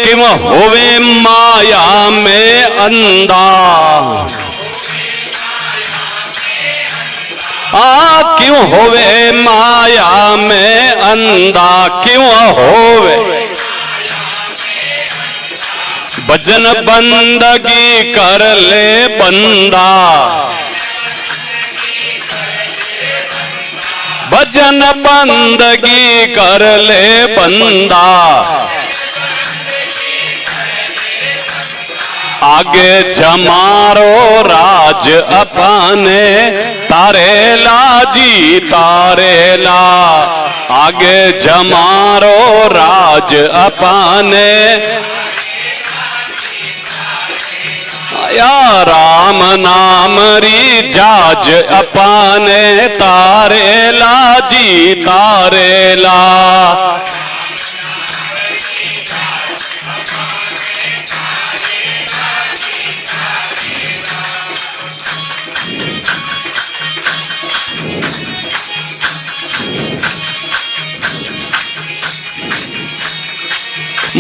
किम होवे माया में अंधा क्यों होवे माया में अंधा। क्यों होवे भजन बंदगी कर ले बंदा। भजन बंदगी कर ले बंदा। आगे जमारो राज अपने तारेला जी तारेला। आगे जमारो राज अपने या राम नाम री जाज अपने तारेला जी तारेला।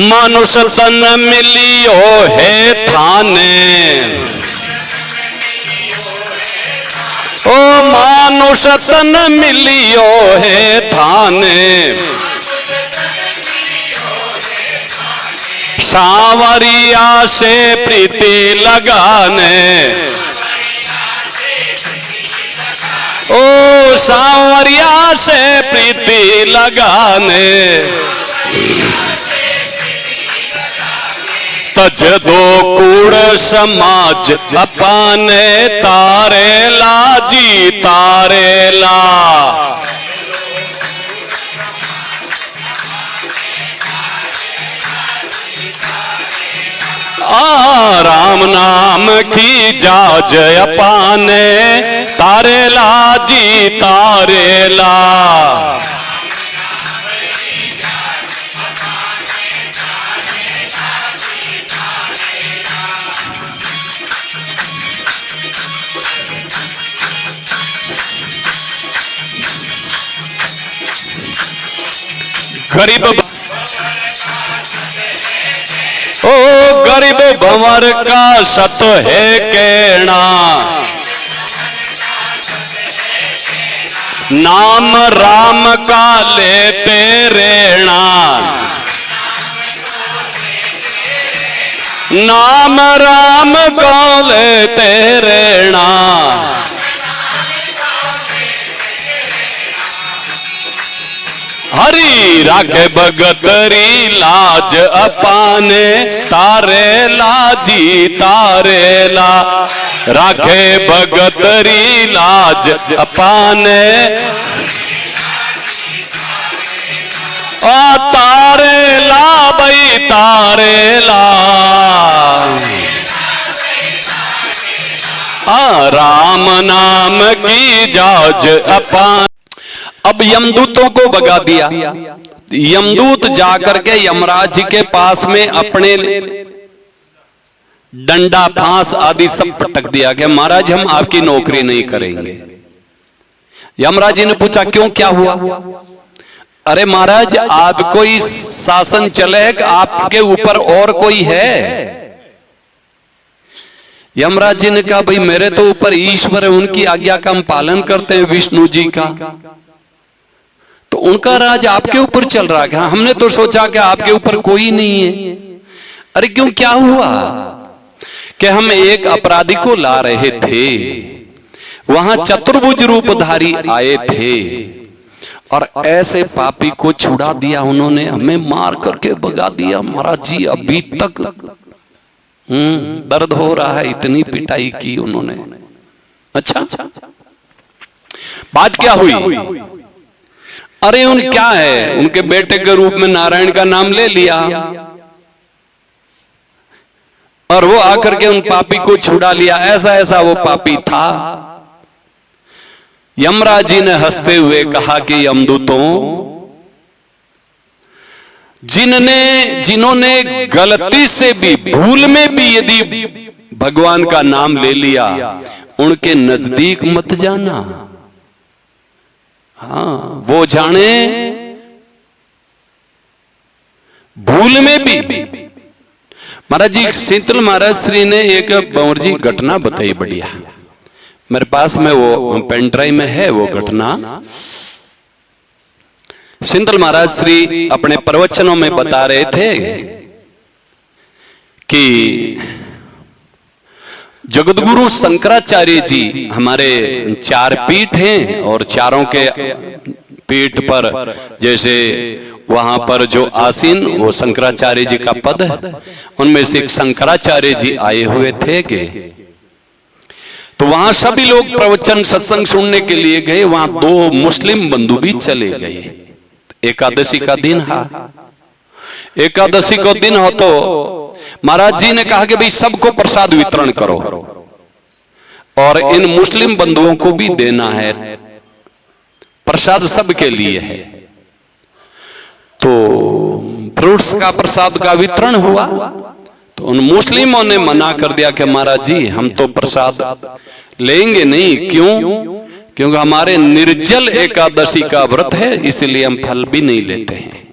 मानुष तन मिलियो है थाने ओ मानुष तन मिलियो है थाने। सांवरिया से प्रीति लगाने, ओ सांवरिया से प्रीति लगाने, तज दो कूड़ समाज अपने तारेला जी तारेला। राम नाम की जाज अपाने तारेला जी तारेला। गरीब ओ गरीब भंवर का सत है कहना, नाम राम का लेते रहना, नाम राम का लेते रहना। हरि राखे भगतरी लाज अपाने तारेला जी तारेला। राखे भगतरी लाज अपाने आ तारेला भाई तारेला। राम नाम की जाज अपान। अब यमदूतों को भगा दिया। यमदूत जाकर के यमराज जी के पास में अपने डंडा फांस आदि सब पटक दिया कि महाराज हम आपकी नौकरी नहीं करेंगे। यमराज जी ने पूछा क्यों, क्या हुआ? अरे महाराज आपको ही शासन चले, आपके ऊपर और कोई है? यमराज जी ने कहा भाई मेरे तो ऊपर ईश्वर है, उनकी आज्ञा का हम पालन करते हैं, विष्णु जी का, तो उनका राज आपके ऊपर चल रहा है। हमने तो सोचा कि आपके ऊपर कोई नहीं है। अरे क्यों, क्या हुआ? कि हम एक अपराधी को ला रहे थे, वहां चतुर्भुज रूपधारी आए थे और ऐसे पापी को छुड़ा दिया उन्होंने, हमें मार करके भगा दिया। महाराज जी अभी तक दर्द हो रहा है, इतनी पिटाई की उन्होंने। अच्छा बात क्या हुई? अरे उन क्या है, उनके बेटे के रूप में नारायण का नाम ले लिया और वो आकर के उन पापी को छुड़ा लिया। ऐसा ऐसा वो पापी था। यमराज जी ने हंसते हुए कहा कि यमदूतों, जिन्होंने गलती से भी, भूल में भी यदि भगवान का नाम ले लिया, उनके नजदीक मत जाना। हाँ, वो जाने भूल में भी। महाराज जी शीतल महाराज श्री ने एक बंवर जी घटना बताई बढ़िया, मेरे पास में वो पेन ड्राइव में है वो घटना। शीतल महाराज श्री अपने प्रवचनों में बता रहे थे कि जगतगुरु शंकराचार्य जी, हमारे 4 पीठ हैं और चारों के पीठ पर जैसे वहां पर जो आसीन वो शंकराचार्य जी का पद है, उनमें से एक शंकराचार्य जी आए हुए थे के, तो वहां सभी लोग प्रवचन सत्संग सुनने के लिए गए। वहां 2 मुस्लिम बंधु भी चले गए। एकादशी का दिन हा, एकादशी को दिन हो तो महाराज जी ने कहा कि भाई सबको प्रसाद वितरण करो और इन मुस्लिम बंधुओं को भी देना है, प्रसाद सबके लिए है। तो फ्रूट्स का प्रसाद का वितरण हुआ तो उन मुस्लिमों ने मना कर दिया कि महाराज जी हम तो प्रसाद लेंगे नहीं। क्यों? क्योंकि हमारे निर्जल एकादशी का व्रत है, इसलिए हम फल भी नहीं लेते हैं।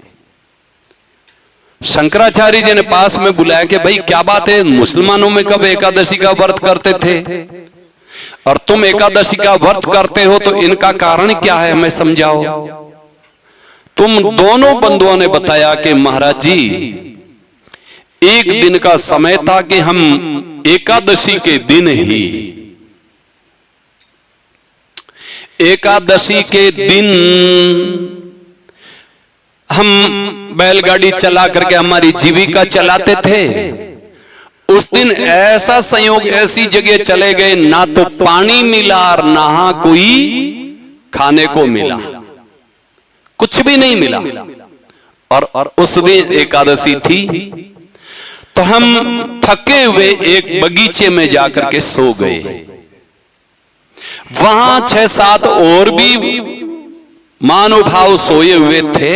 शंकराचार्य जी ने पास में बुलाया कि भाई क्या बात है, मुसलमानों में कब एकादशी का व्रत करते थे और तुम एकादशी का व्रत करते हो, तो इनका कारण क्या है, हमें समझाओ। तुम दोनों बंधुओं ने बताया कि महाराज जी एक दिन का समय था कि हम एकादशी के दिन ही, एकादशी के दिन हम बैलगाड़ी चला करके हमारी जीविका चलाते थे। उस दिन ऐसा संयोग, ऐसी जगह चले गए, ना तो पानी मिला और ना कोई खाने को मिला, कुछ भी नहीं मिला। और उस दिन एकादशी थी, तो हम थके हुए एक बगीचे में जाकर के सो गए। वहां 6-7 और भी महानुभाव सोए हुए थे।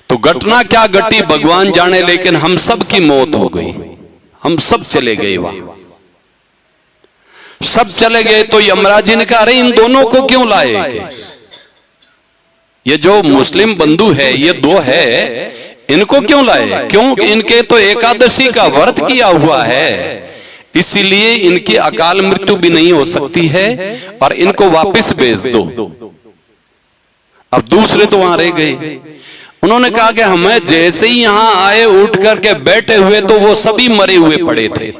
तो घटना क्या घटी भगवान जाने, लेकिन हम सब की मौत हो गई। हम सब चले गए, वहां सब चले गए। तो यमराज जी ने कहा, अरे इन दोनों को क्यों लाए? ये जो मुस्लिम बंधु है, ये दो है, इनको क्यों लाए? क्यों? इनके तो एकादशी का व्रत किया हुआ है, इसीलिए इनकी अकाल मृत्यु भी नहीं हो सकती है, और इनको वापस भेज दो। अब दूसरे तो वहां रह गए। उन्होंने कहा कि हमें जैसे ही यहां आए, उठ करके बैठे हुए, तो वो सभी मरे हुए पड़े थे।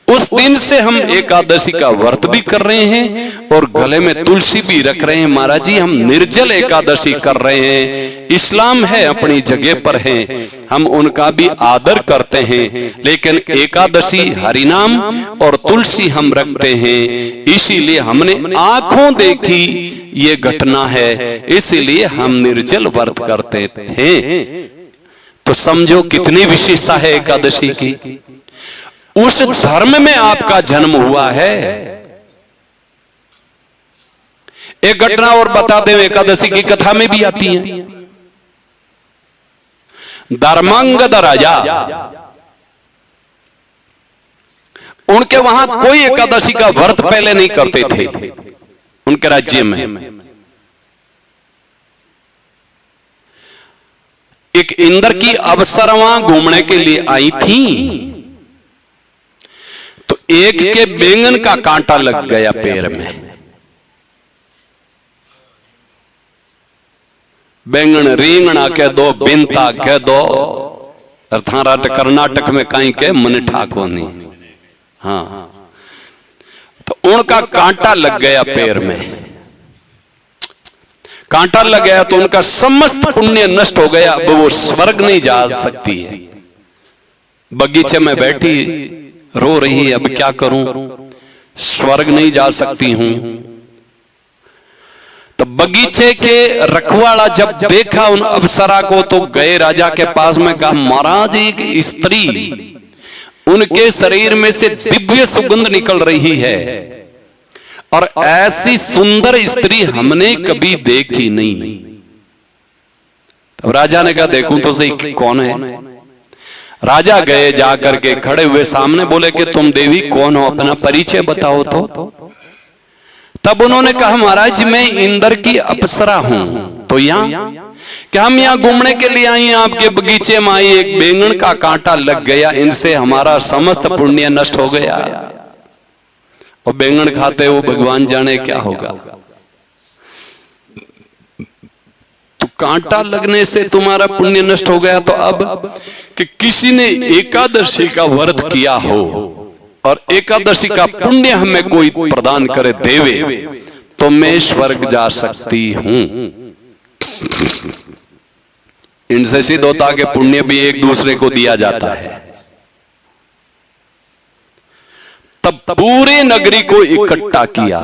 उस दिन से हम एकादशी का व्रत भी कर रहे हैं और गले में तुलसी भी रख रहे हैं। महाराज जी, हम निर्जल एकादशी कर रहे हैं। इस्लाम है, अपनी जगह पर है, हम उनका भी आदर करते हैं, लेकिन एकादशी हरिनाम और तुलसी हम रखते हैं। इसीलिए हमने आंखों देखी ये घटना है, इसीलिए हम निर्जल व्रत करते हैं। तो समझो कितनी विशेषता है एकादशी की। उस धर्म में आपका जन्म हुआ है। एक घटना और बता दें, एकादशी की कथा में भी आती है। धर्मांगद राजा, उनके वहां कोई एकादशी का व्रत पहले नहीं करते थे उनके राज्य में। एक इंद्र की अप्सरा वहां घूमने के लिए आई थी, तो एक के बैंगन का कांटा लग गया पैर में। बैंगन रींगणा कह दो, बिनता कह दो, कर्नाटक में कहीं के मन ठाको नहीं। हाँ, तो उनका कांटा लग गया पैर में। कांटा लग गया तो उनका समस्त पुण्य नष्ट हो गया। अब वो स्वर्ग नहीं जा सकती है। बगीचे में बैठी रो रही है, अब क्या करूं, स्वर्ग नहीं जा सकती हूं। तो बगीचे के रखवाला जब देखा उन अप्सरा को, तो गए राजा के पास में, कहा महाराज एक स्त्री, उनके शरीर में से दिव्य सुगंध निकल रही है, और ऐसी सुंदर स्त्री हमने कभी देखी नहीं। तब राजा ने कहा देखूं तो सही कौन है। राजा गए, जाकर के खड़े हुए सामने, बोले कि तुम देवी कौन हो, अपना परिचय बताओ तो। तब उन्होंने कहा महाराज मैं इंद्र की अप्सरा हूं। तो यहाँ क्या हम यहाँ घूमने के लिए आई, आपके बगीचे में आई, एक बैंगन का कांटा लग गया, इनसे हमारा समस्त पुण्य नष्ट हो गया। और बैंगन खाते हो, भगवान जाने क्या होगा। तो कांटा लगने से तुम्हारा पुण्य नष्ट हो गया। तो अब कि किसी ने एकादशी का व्रत किया हो और एकादशी का पुण्य हमें कोई प्रदान करे, देवे, तो मैं स्वर्ग जा सकती हूं। इनसे सिद्ध होता कि पुण्य भी एक दूसरे को दिया जाता है। तब पूरे नगरी को इकट्ठा किया,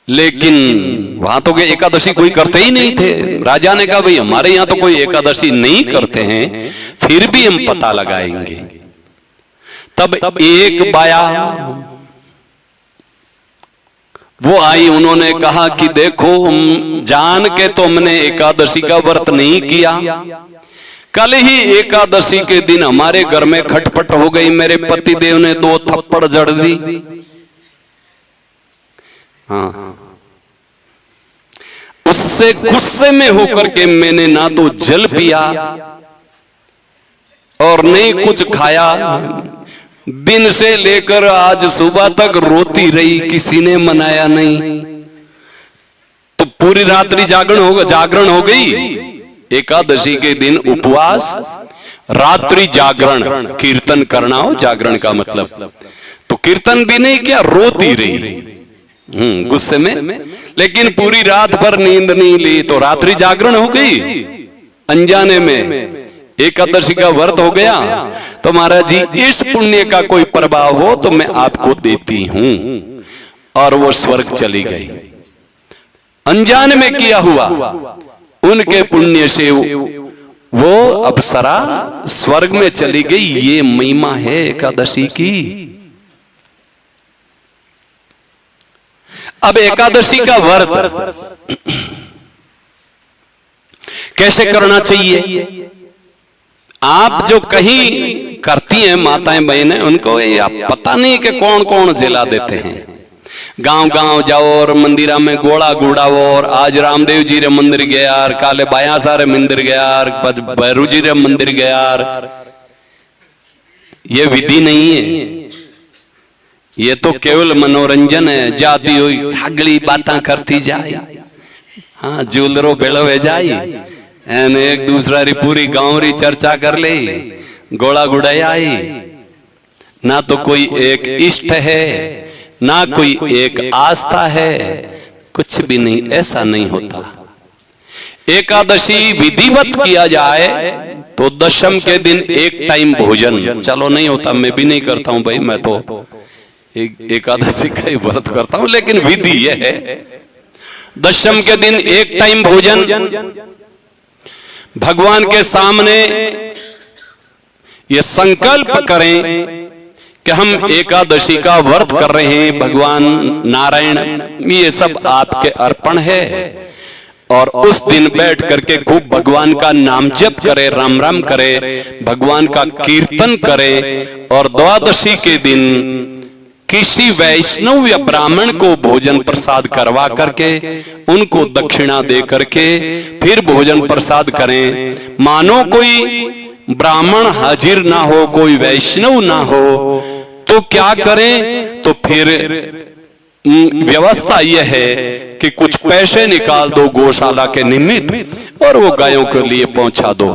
लेकिन वहां तो एकादशी कोई करते ही नहीं थे। राजा ने कहा भाई हमारे यहां तो कोई एकादशी नहीं करते हैं, फिर भी हम पता लगाएंगे। तब एक बाया वो आई, उन्होंने कहा कि देखो जान के तो हमने एकादशी का व्रत नहीं किया, कल ही एकादशी के दिन हमारे घर में खटपट हो गई, मेरे पति देव ने 2 थप्पड़ जड़ दी। हाँ, उससे गुस्से में होकर के मैंने ना तो जल पिया और नहीं कुछ खाया। दिन से लेकर आज सुबह तक रोती रही, किसी ने मनाया नहीं। तो पूरी रात्रि जागरण हो गई। एकादशी के दिन उपवास, रात्रि जागरण, कीर्तन करना हो, जागरण का मतलब तो कीर्तन भी नहीं किया, रोती रही गुस्से में, लेकिन पूरी रात भर नींद नहीं ली तो रात्रि जागरण हो गई अनजाने में, एकादशी का व्रत हो गया। तो महाराज जी इस पुण्य का कोई प्रभाव हो तो मैं आपको देती हूं, और वो स्वर्ग चली गई। अनजान में किया हुआ उनके पुण्य से वो अप्सरा स्वर्ग में चली गई। ये महिमा है एकादशी की। अब एकादशी का व्रत कैसे करना चाहिए? आप जो कहीं करती हैं माताएं बहनें, उनको ये पता नहीं कि कौन कौन जिला देते हैं। गांव गांव जाओ और मंदिरा में गोड़ा गुड़ाओ, और आज रामदेव जी रे मंदिर गया, काले बाया सारे मंदिर गया, भैरू जी रे मंदिर गया। ये विधि नहीं है, ये तो केवल मनोरंजन है। जाती हुई अगली बातें करती जाए, हाँ जूलरो भेड़ो हो जाए, एक दूसरा री पूरी गांव री चर्चा कर ले, गोड़ा गुड़ाई आई। ना तो कोई एक इष्ट है, ना कोई एक आस्था है, कुछ भी नहीं, ऐसा नहीं होता। एकादशी विधिवत किया जाए तो दशम के दिन एक टाइम भोजन, चलो नहीं होता, मैं भी नहीं करता हूं भाई, मैं तो एकादशी का ही व्रत करता हूं, लेकिन विधि यह है दशम के दिन एक टाइम भोजन, भगवान के सामने ये संकल्प करें कि हम एकादशी का व्रत कर रहे हैं, भगवान नारायण ये सब आपके अर्पण है। और उस दिन बैठ करके खूब भगवान का नाम जप करे, राम राम करे, भगवान का कीर्तन करे। और द्वादशी के दिन किसी वैष्णव या ब्राह्मण को भोजन प्रसाद करवा करके उनको दक्षिणा दे करके फिर भोजन प्रसाद करें। मानो कोई ब्राह्मण हाजिर ना हो, कोई वैष्णव ना हो, तो क्या करें? तो फिर व्यवस्था यह है कि कुछ पैसे निकाल दो गौशाला के निमित्त और वो गायों के लिए पहुंचा दो।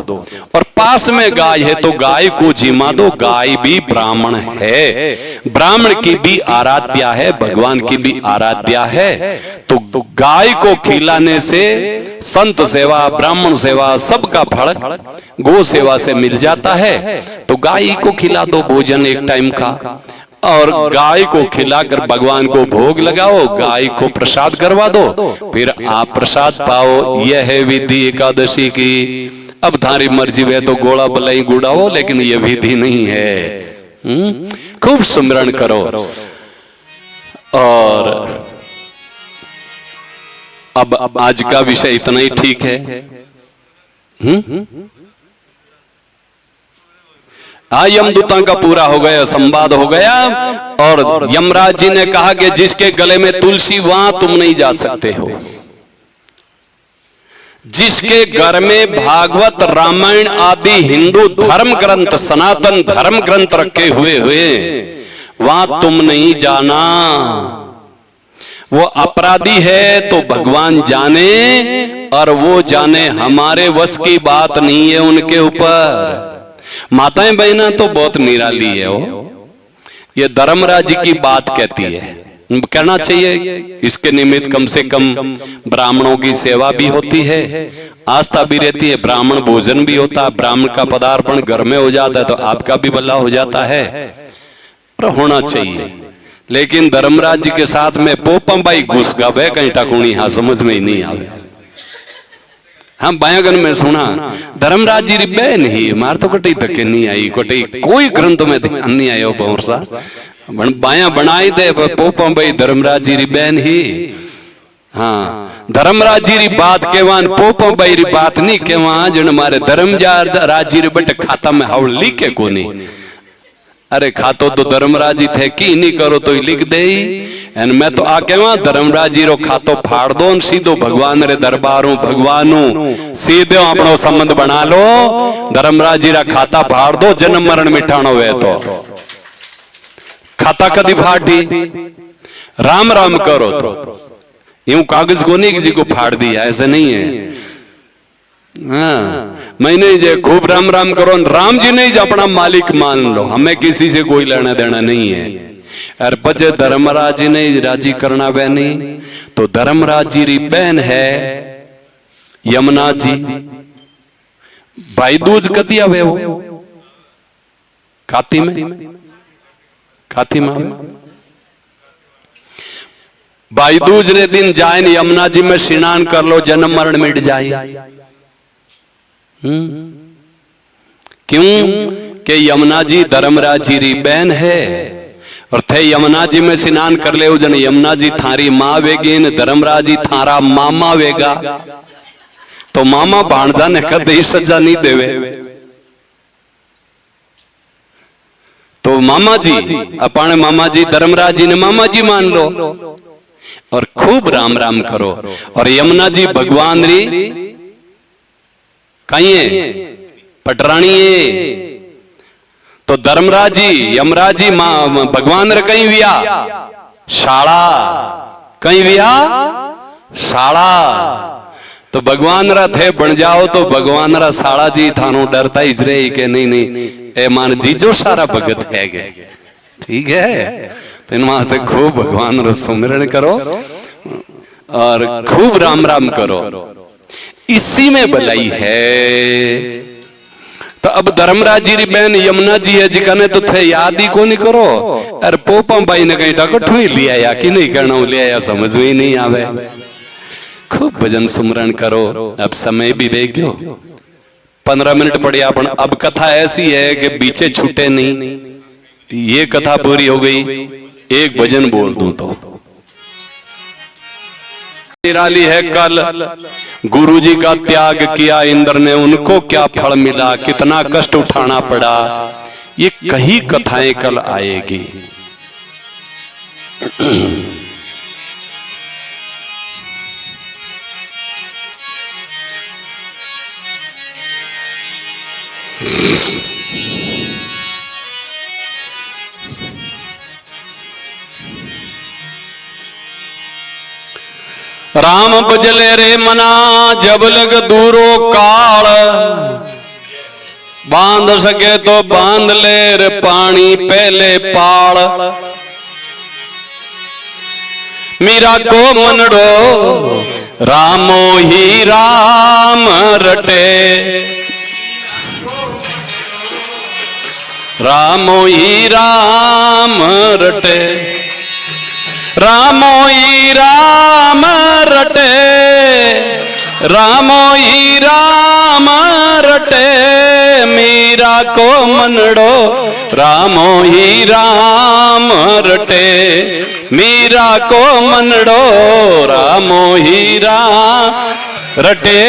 और पास में गाय है तो गाय को जिमा दो, गाय भी ब्राह्मण है, ब्राह्मण की भी आराध्या है, भगवान की भी आराध्या है। तो गाय को खिलाने से संत सेवा, ब्राह्मण सेवा सबका फल गौ सेवा से मिल जाता है। तो गाय को खिला दो भोजन एक टाइम का, और गाय को खिलाकर भगवान को भोग लगाओ, गाय को प्रसाद करवा दो, फिर आप प्रसाद पाओ। यह है विधि एकादशी की। अब थारी मर्जी है तो गोड़ा बलाई गुड़ाओ, लेकिन यह विधि नहीं है। खूब सुमिरन करो। और अब आज का विषय इतना ही ठीक है। यमदूतों का पूरा हो गया, संवाद हो गया। और यमराज जी ने कहा कि जिसके गले में तुलसी वहां तुम नहीं जा सकते हो। जिसके घर में भागवत, रामायण आदि हिंदू धर्म ग्रंथ, सनातन धर्म ग्रंथ रखे हुए वहां तुम नहीं जाना। वो अपराधी है तो भगवान जाने, और वो जाने, हमारे वश की बात नहीं है उनके ऊपर। माताएं बहना तो बहुत निराली है वो, ये धर्मराज की बात कहती है, करना चाहिए। इसके निमित्त कम से कम ब्राह्मणों की सेवा भी होती है, आस्था भी रहती है, ब्राह्मण भोजन भी होता है, ब्राह्मण का पदार्पण घर में हो जाता है तो आपका भी भला हो जाता है, और होना चाहिए। लेकिन धर्मराज जी के साथ में पोपम भाई घुस गए कहीं टकुणी, हाँ समझ में ही नहीं आवे। हम बायागन में सुना धर्मराज जी री बहन ही मार तो कटी धक्के नहीं आई, कटी कोई ग्रंथ में ध्यान नहीं आयो बहुरसा बाया बनाई दे पोपम भाई धर्मराज जी री बहन ही। हाँ धर्मराज जी री बात केवान पोपम भाई री बात नहीं केवान, जन मारे धर्मराज जी रे बटे खाता में हावड़ लिखे को नहीं। अरे खातो तो धर्मराज जी थे की नहीं करो तो लिख दे। मैं तो आके वहां धर्मराज जी रो खातो फाड़ दो, सीधो भगवान रे दरबारों भगवानू सीधे अपनो संबंध बना लो। धर्मराज जी रा खाता फाड़ दो, जन्म मरण मिटाणो वे तो खाता कदी फाड़ी, राम राम करो तो यूं कागज को नहीं किसी को फाड़ दिया, ऐसे नहीं है। हाँ, मैं नहीं जे खूब राम राम करो, राम जी नहीं जो अपना मालिक मान लो, हमें किसी से कोई लेना देना नहीं है। और पचे धर्मराज जी ने राजी करना बहन नहीं, तो धर्मराज जी री बहन है यमुना जी। भाई दूज कदी आवे वो काती में, काती में भाई दूज रे दिन जाए यमुना जी में स्नान कर लो, जन्म मरण मिट जाए। क्यों कि यमुना जी धर्मराज जी री बहन है, और थे यमुना जी में स्नान कर ले जन यमुना जी थारी माँ वेगी न धर्मराज जी थारा मामा वेगा, तो मामा भाणजा ने कदे सजा नहीं देवे। तो मामा जी अपने मामा जी धर्मराज जी ने मामा जी मान लो और खूब राम राम करो। और यमुना जी भगवान री कहीं पटरानी है, तो धर्मराज जी यमराज जी भगवान रे कहीं विया शाला, कहीं विया शाला, तो भगवान रा थे बन जाओ, तो भगवान रा साला जी थानो डरता ही रहे कि नहीं नहीं ए मान जीजो सारा भगत है गे, ठीक है। तो इन वास्ते खूब भगवान रो सुमिरन करो और खूब राम राम करो, इसी में भलाई है। तो अब धर्मराज जी री बहन यमुना जी है जी कने तो थे याद ही को नहीं करो। अरे पोपा भाई ने कहीं डकठू ही लिया या कि नहीं करना लिया या समझ में ही नहीं आवे। खूब भजन सुमरण करो। अब समय भी रह गयो 15 मिनट पड़े अपन। अब कथा ऐसी है कि बीचे छूटे नहीं, ये कथा पूरी हो गई, एक भजन बोल दूं तो निराली है। कल गुरुजी का त्याग किया इंद्र ने, उनको क्या फल मिला, कितना कष्ट उठाना पड़ा, ये कई कथाएं कल आएगी। राम बजले रे मना जब लग दूरो काल, बांध सके तो बांध ले रे पानी पहले पाल। मीरा को मनड़ो रामो ही राम रटे, रामो ही राम रटे, रामो ही राम रटे, रामो ही राम रटे। मीरा को मनड़ो रामो ही राम रटे, मीरा को मनड़ो रामो ही राम रटे।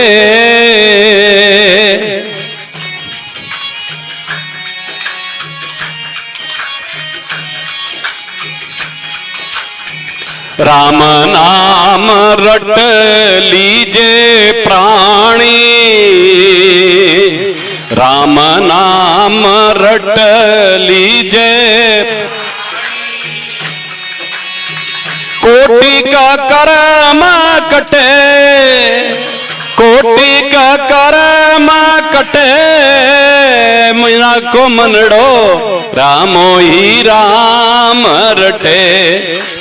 राम नाम रट लीजे प्राणी, राम नाम रट लीजे। कोटि का कर्म कटे, कोटि का कर्म कटे। मीरा को मनड़ो रामो ही राम रटे,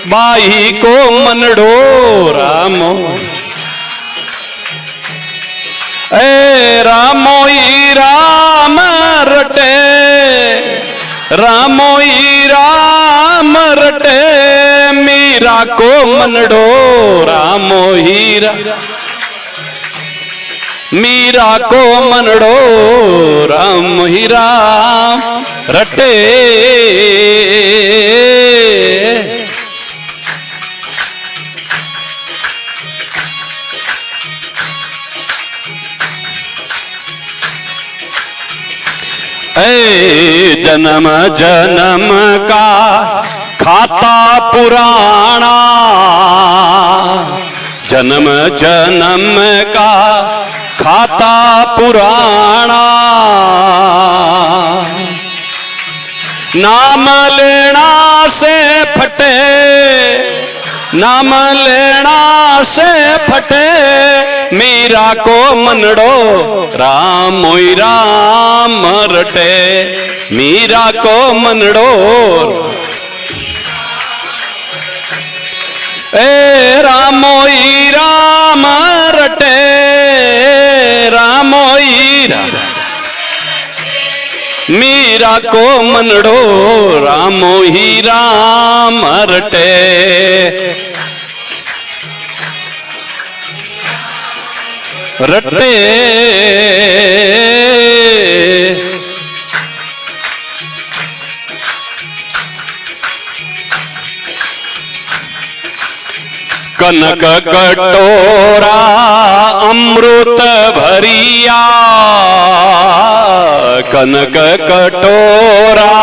बाई को मनड़ो रामो, ए रामो ही राम रटे, रामो ही राम रटे। मीरा को मनड़ो रामो ही मीरा को मनड़ो राम ही राम रटे। ऐ जन्म जन्म का खाता पुराना, जन्म जन्म का खाता पुराना। नाम लेना से फटे, नाम लेना से फटे। मीरा को मनड़ो राम मोई राम रटे, मीरा को मनड़ो ए रामोई राम रटे, रामोई मीरा को मनड़ो रामोई राम रटे। रटे कनक कटोरा अमृत भरिया, कनक कटोरा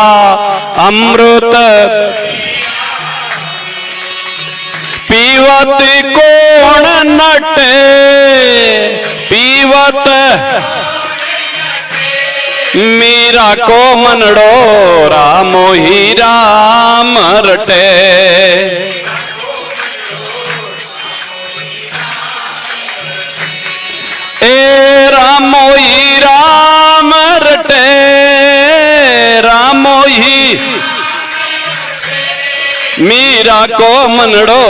अमृत पीवत कोण नटे, पीवत मीरा को मनड़ो रामो ही राम रटे। ए रामो ही राम रटे, रामो ही मीरा को मनड़ो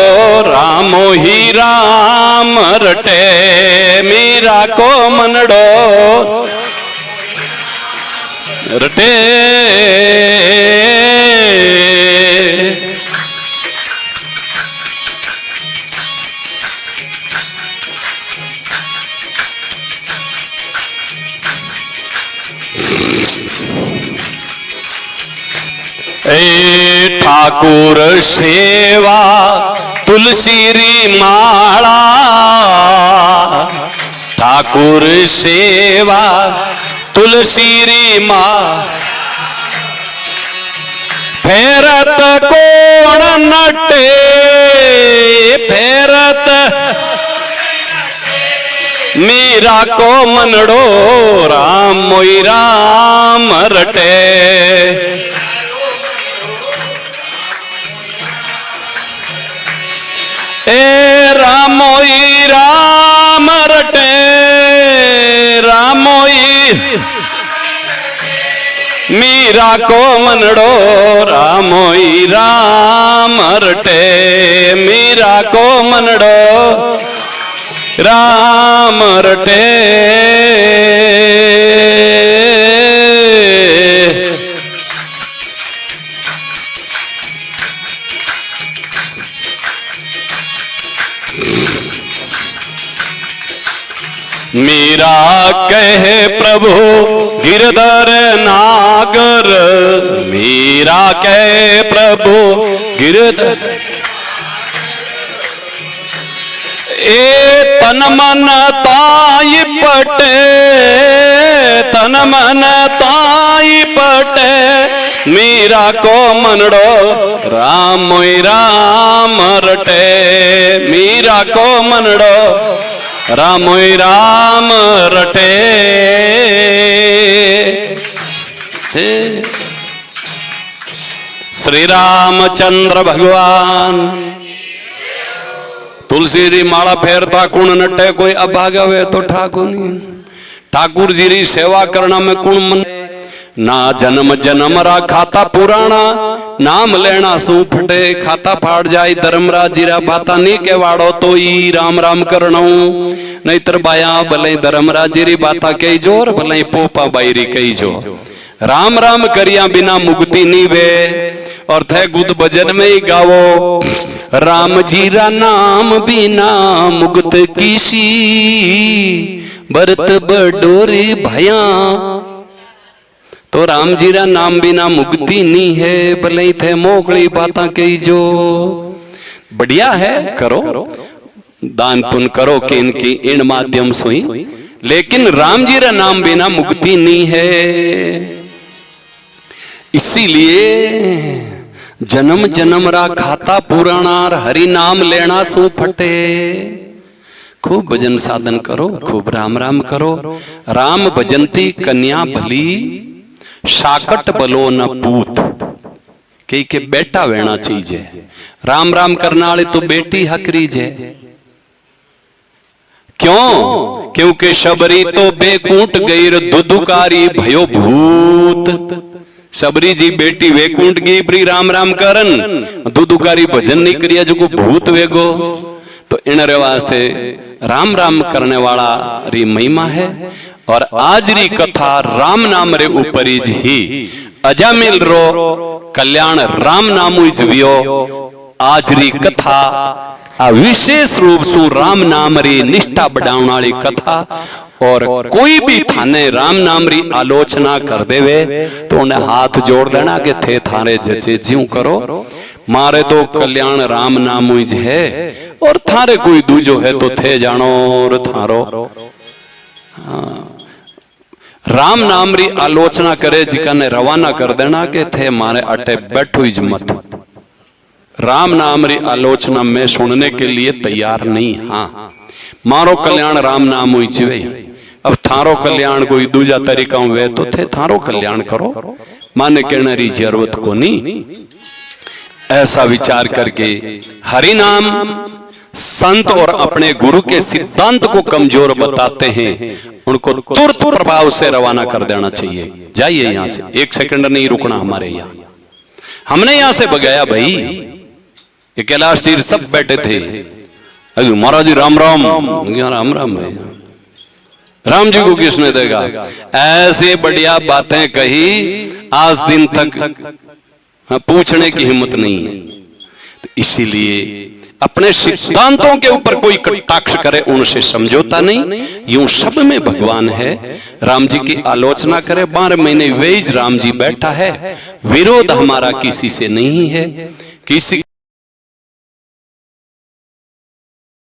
रामो ही राम रटे, मीरा को मनड़ो रटे। ए ठाकुर सेवा तुलसी री माला, ठाकुर सेवा तुलसी री माला, फेरत कोण नटे, फेरत मीरा को मनड़ो राम मोई राम रटे। ए रामोई राम रटे, रामोई मीरा को मनड़ो रामोई राम रटे, मीरा को मनड़ो राम रटे। मीरा कहे प्रभु गिरधर नागर, मीरा कहे प्रभु गिरधर, ए तन मन ताई पटे, तन मन ताई पटे, मीरा को मनड़ो राम मोई राम रटे, मीरा को मनड़ो राम मोई राम रटे। श्री रामचंद्र भगवान तुलसी री माला फेरता कुण नटे, कोई अभागा वे तो ठाकुर नहीं। ठाकुर जी री सेवा करना में कुण मन ना जन्म जन्म रा खाता पुराना, नाम लेना सू फटे खाता फाड़ जाए। धर्मराज जीरा बाता नहीं के वाड़ो तो ही राम राम करना, नहीं तर बाया भले धर्मराज जीरी बाता कही जो और भले पोपा बाईरी कही जो। राम राम करिया बिना मुक्ति नहीं वे, और थे गुद भजन में ही गावो राम जीरा नाम बिना मुक्त किसी, भरत बडोरे भया। तो राम जीरा नाम बिना मुक्ति नहीं है, भले थे मोकड़ी बाता कही जो। बढ़िया है करो दान पुण्य करो कि इनकी इन माध्यम से, लेकिन राम जीरा नाम बिना मुक्ति नहीं है। इसीलिए जन्म जन्म रा खाता पुराना, हरि नाम लेना सो फटे। खूब भजन साधन करो, खूब राम राम करो। राम भजंती कन्या भली, शाकट बलो न पूत। कई के बेटा वेना चीजे, राम राम करना वाले तो बेटी हकरी जे। क्यों? क्योंकि शबरी तो बेकूट गईर दुदुकारी भयो भूत। शबरी जी बेटी वेकुंठ गई प्री राम राम करन, दुदुकारी भजन नहीं करिया जो को भूत वेगो। तो इन रे वास्ते राम राम करने वाला री महिमा है। और आज री कथा राम नाम रे ऊपर ही अजामिल रो कल्याण राम नाम जीवियो। आज री कथा आ विशेष रूप से राम नाम री निष्ठा बढ़ाने वाली कथा। और कोई भी थाने राम नाम री आलोचना कर देवे तो उन्हें हाथ जोड़ देना कि थे थारे जचे ज्यों करो, मारे तो कल्याण राम नाम ही है और थारे कोई दूजो है तो थे जानो और थारो। राम नाम री आलोचना करे जिका ने रवाना कर देना के थे मारे अटे बैठो ही मत। राम नाम री आलोचना में सुनने के लिए तैयार नहीं। हाँ, मारो कल्याण राम नाम हुई जीवे। अब थारो कल्याण कोई दूजा तरीका वे तो थे थारो कल्याण करो, माने कहने री जरूरत को नहीं। ऐसा विचार करके हरि नाम संत और अपने गुरु के सिद्धांत को कमजोर बताते हैं, उनको तुरंत प्रभाव से रवाना कर देना चाहिए। जाइए यहां से, एक सेकंड नहीं रुकना हमारे यहाँ। हमने यहां से भगाया भाई, ये कैलाश जी सब बैठे थे, अरे महाराज जी राम राम, राम राम भाई, राम जी को किसने देगा? ऐसे बढ़िया बातें कही आज दिन तक पूछने की हिम्मत नहीं है। तो इसीलिए अपने सिद्धांतों के ऊपर कोई कटाक्ष करे उनसे समझौता नहीं। यूं सब में भगवान है। राम जी की आलोचना करे 12 महीने वेज राम जी बैठा है, विरोध हमारा किसी से नहीं है। किसी